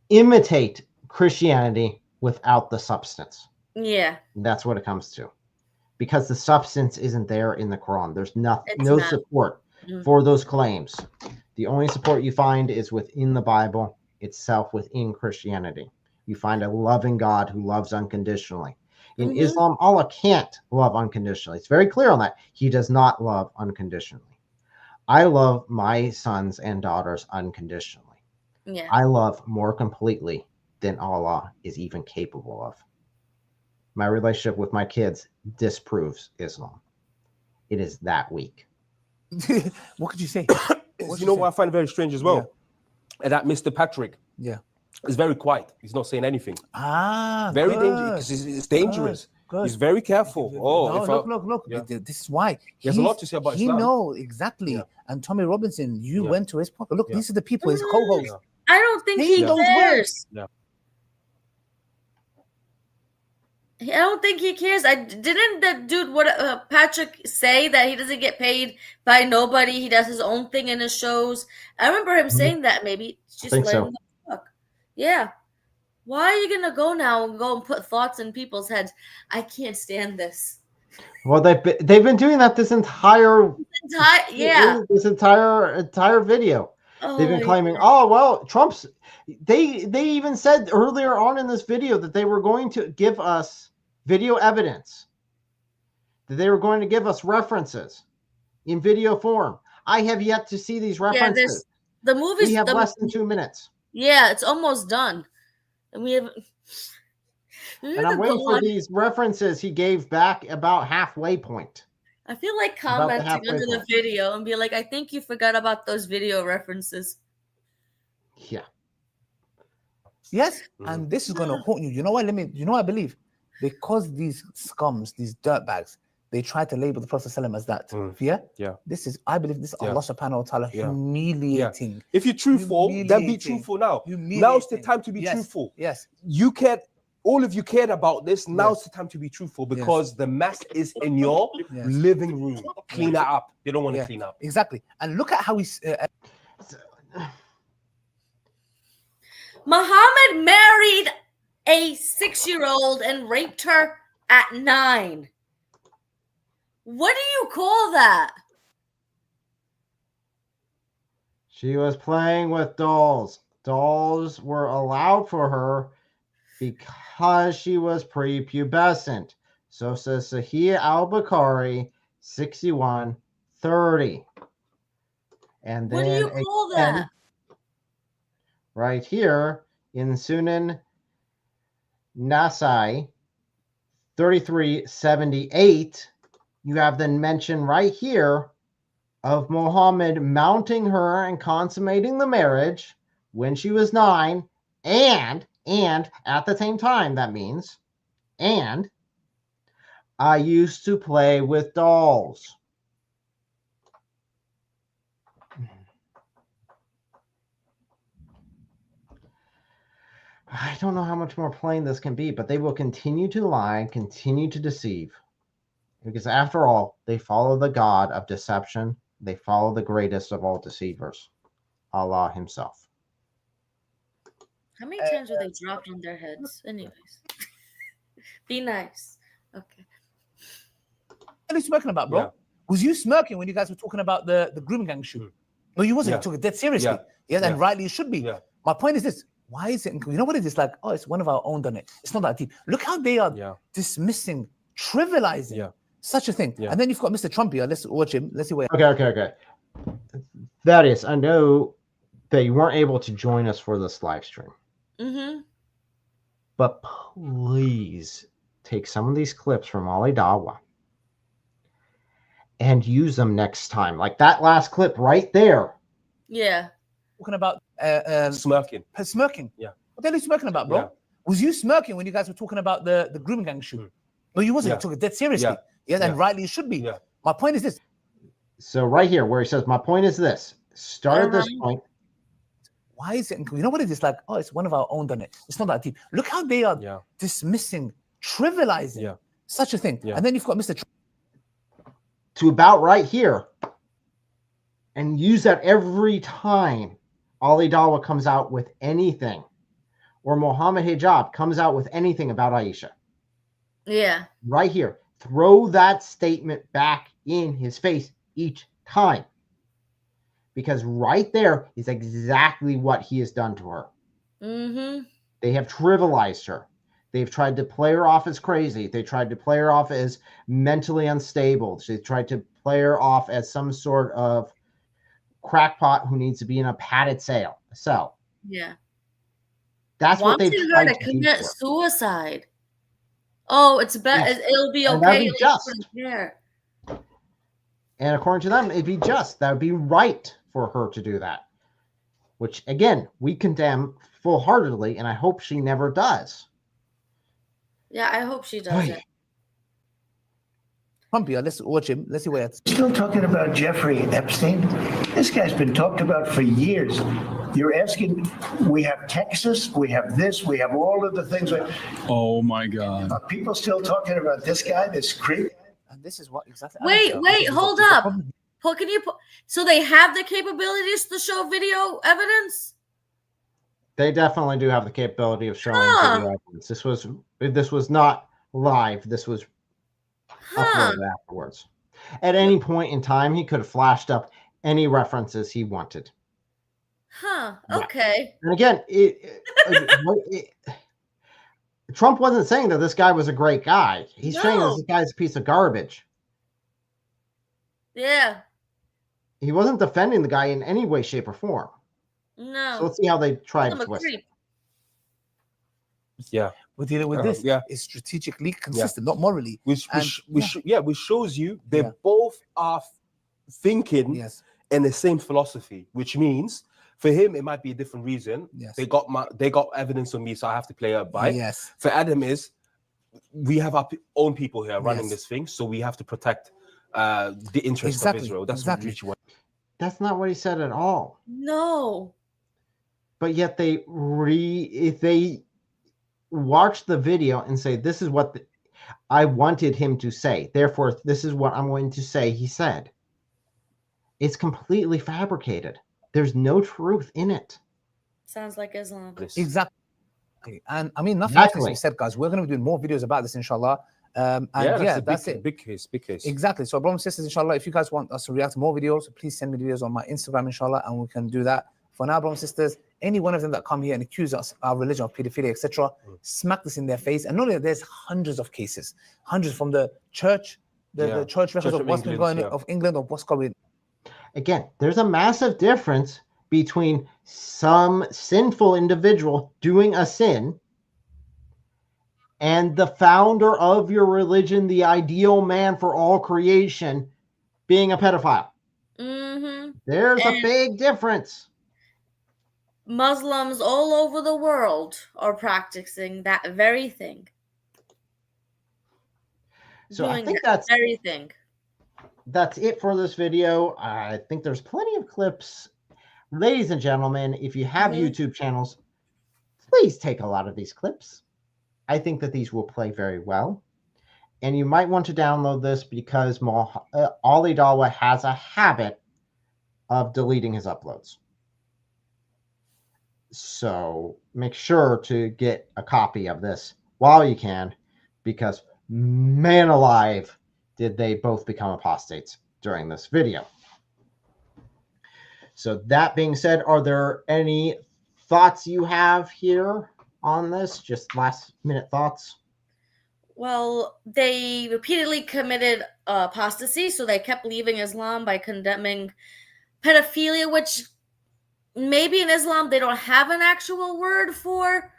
imitate Christianity without the substance. Yeah. That's what it comes to. Because the substance isn't there in the Quran. There's no not. support for those claims. The only support you find is within the Bible itself, within Christianity. You find a loving God who loves unconditionally. In Islam, Allah can't love unconditionally. It's very clear on that. He does not love unconditionally. I love my sons and daughters unconditionally. Yeah. I love more completely than Allah is even capable of. My relationship with my kids disproves Islam. It is that weak. What could you say? You know what I find very strange as well? And that Mr. Patrick is very quiet. He's not saying anything. Very dangerous. It's dangerous. He's very careful. Look. This is why. He has a lot to say about Islam. He knows exactly. And Tommy Robinson, you went to his podcast. Look, these are the people, his co-hosts. I don't think he cares. I don't think he cares. Didn't the dude Patrick say that he doesn't get paid by nobody? He does his own thing in his shows. I remember him saying that. Maybe just think letting so. them talk. Yeah. Why are you gonna go now and go and put thoughts in people's heads? I can't stand this. Well, they've been doing that this entire this entire video. They've been claiming, oh well, Trump's. They even said earlier on in this video that they were going to give us video evidence, that they were going to give us references in video form. I have yet to see these references. The movie's we have less than 2 minutes. Yeah, it's almost done, and we have. And I'm waiting for these references he gave back about halfway point. I feel like commenting under the video and be like, I think you forgot about those video references. Yeah. Yes, and this is going to haunt you. You know what? You know what I believe? Because these scums, these dirtbags, they try to label the Prophet ﷺ as that. Yeah. I believe this is Allah subhanahu wa ta'ala humiliating. Yeah. If you're truthful, then be truthful now. Now's the time to be truthful. Yes. You cared, all of you cared about this. Now's the time to be truthful because the mess is in your living room. Clean it up. They don't want to clean up. Exactly. And look at how he's. Muhammad married a 6-year-old and raped her at 9. What do you call that? She was playing with dolls. Dolls were allowed for her because she was prepubescent. So says Sahih al-Bukhari 61:30. And then what do you call that? Right here in Sunan Nasai 3378, you have the mention right here of Muhammad mounting her and consummating the marriage when she was 9, and at the same time, that means, and I used to play with dolls. I don't know how much more plain this can be, but they will continue to lie, continue to deceive. Because after all, they follow the God of deception. They follow the greatest of all deceivers, Allah himself. How many times were they dropped on their heads? Anyways. Be nice. Okay. What are you smirking about, bro? Was you smirking when you guys were talking about the grooming gang shoot? No, you wasn't. You took it dead seriously. And rightly you should be. My point is this. Why is it? You know what it is? Like, oh, it's one of our own done it. It's not that deep. Look how they are dismissing, trivializing such a thing. And then you've got Mr. Trump here. Let's watch him. Let's see where. Okay. Thaddeus, I know that you weren't able to join us for this live stream. But please take some of these clips from Ali Dawah and use them next time. Like that last clip right there. Yeah. Talking about smirking. Yeah. What the hell are you smirking about, bro? Was you smirking when you guys were talking about the grooming gang shoot? No, you wasn't. You took it dead seriously. And rightly you should be. My point is this. So right here where he says, my point is this. Start at this point. Why is it? You know what it is? Like, oh, it's one of our own done it. It's not that deep. Look how they are dismissing, trivializing such a thing. And then you've got Mr. Trump. To about right here. And use that every time Ali Dawah comes out with anything or Muhammad Hijab comes out with anything about Aisha, Yeah. right here, throw that statement back in his face each time. Because right there is exactly what he has done to her. Mm-hmm. They have trivialized her. They've tried to play her off as crazy. They tried to play her off as mentally unstable. They tried to play her off as some sort of crackpot who needs to be in a padded cell. Yeah. That's what they've Wanting her tried to to do commit to her. suicide. Oh, it's better. Yes. It'll be And that'd okay. be Like, just. wouldn't care. And according to them, it'd be just. That would be right for her to do that. Which, again, we condemn full-heartedly, and I hope she never does. Yeah, I hope she doesn't. Trumpy, let's watch him. Let's see what it's. Still talking about Jeffrey Epstein? This guy's been talked about for years. You're asking, we have Texas, we have this, we have all of the things. Oh my God. Are people still talking about this guy, this creep? And this is what exactly. Wait, hold up. Paul, can you put, so they have the capabilities to show video evidence? They definitely do have the capability of showing video evidence. This was not live. This was uploaded afterwards. At any point in time, he could have flashed up any references he wanted. Huh. Okay. And again, Trump wasn't saying that this guy was a great guy. He's saying this guy's a piece of garbage. Yeah. He wasn't defending the guy in any way, shape, or form. No. So let's see how they try Called to him a twist it. creep. Yeah. We're dealing with this. It's strategically consistent, not morally. Which shows you they both are thinking in the same philosophy, which means for him it might be a different reason. They got evidence on me, so I have to play up by. Yes. For Adam is we have our own people here running this thing, so we have to protect the interests of Israel. That's what. That's not what he said at all. No. But yet if they watch the video and say, this is what I wanted him to say, therefore this is what I'm going to say he said. It's completely fabricated. There's no truth in it. Sounds like Islam. Exactly. And I mean, nothing else needs to be said, guys. We're going to be doing more videos about this, inshallah. That's it. Big case. Exactly. So, brothers and sisters, inshallah, if you guys want us to react to more videos, please send me videos on my Instagram, inshallah, and we can do that. For now, brothers and sisters, any one of them that come here and accuse us, our religion of pedophilia, etc., smack this in their face. And not only that, there's hundreds of cases, hundreds from the church, the church records of what's been going on, of England, of what's going. Again, there's a massive difference between some sinful individual doing a sin and the founder of your religion, the ideal man for all creation, being a pedophile. Mm-hmm. There's a big difference. Muslims all over the world are practicing that very thing. So I think that's very thing. That's it for this video. I think there's plenty of clips. Ladies and gentlemen, if you have YouTube channels, please take a lot of these clips. I think that these will play very well. And you might want to download this because Ali Dawah has a habit of deleting his uploads. So make sure to get a copy of this while you can, because man alive, did they both become apostates during this video. So that being said, are there any thoughts you have here on this? Just last minute thoughts? Well, they repeatedly committed apostasy, so they kept leaving Islam by condemning pedophilia, which maybe in Islam they don't have an actual word for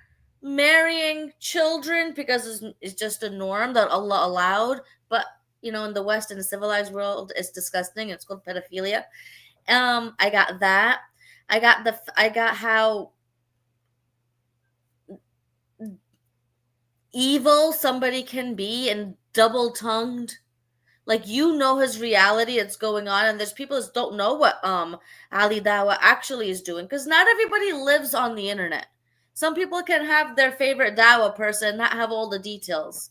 marrying children because it's just a norm that Allah allowed. But, you know, in the West, in the civilized world, it's disgusting. It's called pedophilia. I got that. I got how evil somebody can be and double-tongued. Like, you know his reality, it's going on, and there's people that don't know what Ali Dawah actually is doing, because not everybody lives on the internet. Some people can have their favorite Dawah person, not have all the details.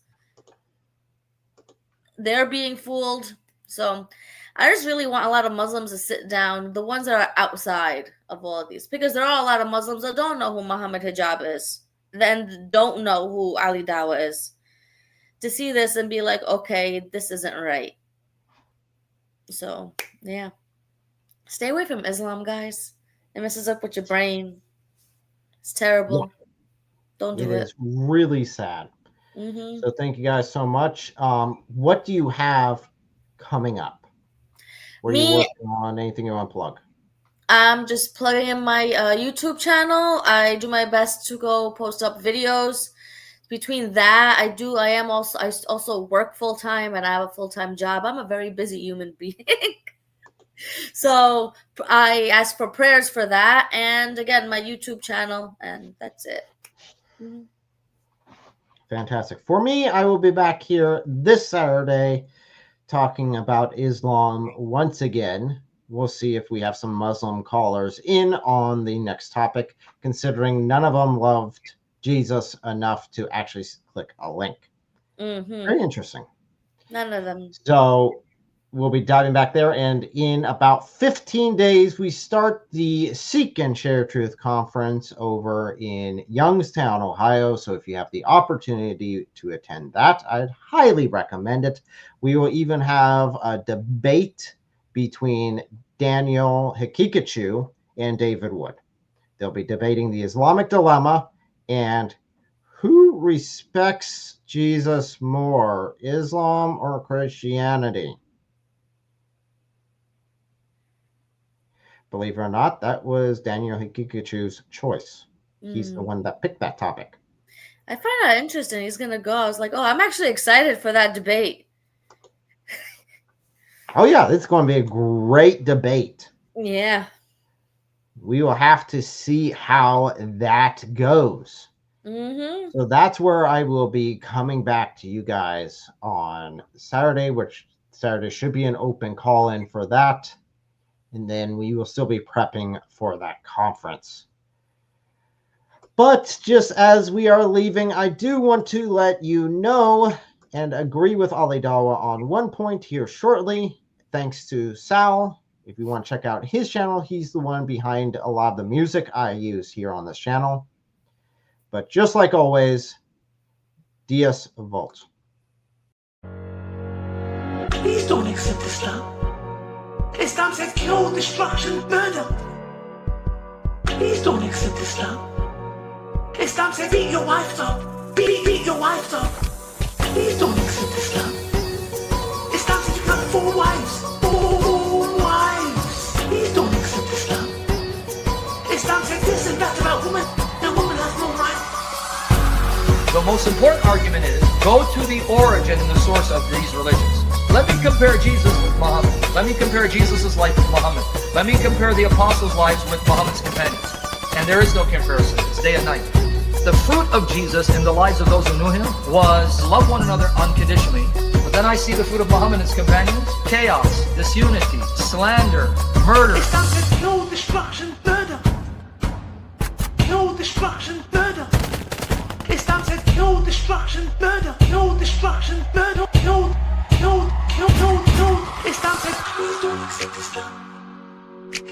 They're being fooled. So I just really want a lot of Muslims to sit down, the ones that are outside of all of these, because there are a lot of Muslims that don't know who Muhammad Hijab is. then don't know who Ali Dawah is, to see this and be like, okay, this isn't right. So, yeah. Stay away from Islam, guys. It messes up with your brain. It's terrible. Yeah. Don't do it. It is really sad. Mm-hmm. So thank you guys so much. What do you have coming up? What are you working on? Anything you want to plug? I'm just plugging in my YouTube channel. I do my best to go post up videos. Between that, I also work full time, and I have a full-time job. I'm a very busy human being. So I ask for prayers for that, and again, my YouTube channel, and that's it. Mm-hmm. Fantastic. For me, I will be back here this Saturday talking about Islam once again. We'll see if we have some Muslim callers in on the next topic, considering none of them loved Jesus enough to actually click a link. Mm-hmm. Very interesting. None of them. So we'll be diving back there, and in about 15 days, we start the Seek and Share Truth conference over in Youngstown, Ohio. So if you have the opportunity to attend that, I'd highly recommend it. We will even have a debate between Daniel Hikikachu and David Wood. They'll be debating the Islamic dilemma and who respects Jesus more, Islam or Christianity. Believe it or not, that was Daniel Hikikachu's choice. He's the one that picked that topic. I find that interesting. He's going to go. I was like, oh, I'm actually excited for that debate. Oh, yeah, it's going to be a great debate. Yeah. We will have to see how that goes. Mm-hmm. So that's where I will be coming back to you guys on Saturday, which Saturday should be an open call-in for that. And then we will still be prepping for that conference. But just as we are leaving, I do want to let you know and agree with Ali Dawah on one point here shortly. Thanks to Sal. If you want to check out his channel, he's the one behind a lot of the music I use here on this channel. But just like always, Dias Volt. Please don't accept Islam. Islam says kill, destruction, murder. Please don't accept Islam. Islam says beat your wife up. Beat your wife up. Please don't accept Islam. Islam says you have 4 wives. 4 wives. Please don't accept Islam. Islam says this and that about women. The woman has no right. The most important argument is go to the origin and the source of these religions. Let me compare Jesus with Muhammad. Let me compare Jesus' life with Muhammad. Let me compare the apostles' lives with Muhammad's companions. And there is no comparison. It's day and night. The fruit of Jesus in the lives of those who knew him was love one another unconditionally. But then I see the fruit of Muhammad and his companions: chaos, disunity, slander, murder. Islam says kill, destruction, murder. Kill, destruction, murder. Islam says kill, destruction, murder. Kill, destruction, murder. Kill. Islam says please don't accept Islam.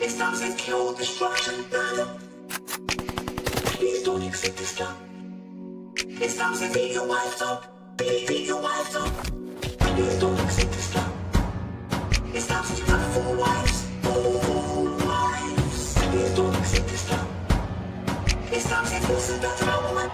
Islam says kill, destruction, murder. Please don't accept Islam. Islam says beat your wife up. Beat your wife up. Please don't accept Islam. Islam says you have 4 wives. 4 wives. Please don't accept Islam. Islam says this is better about woman.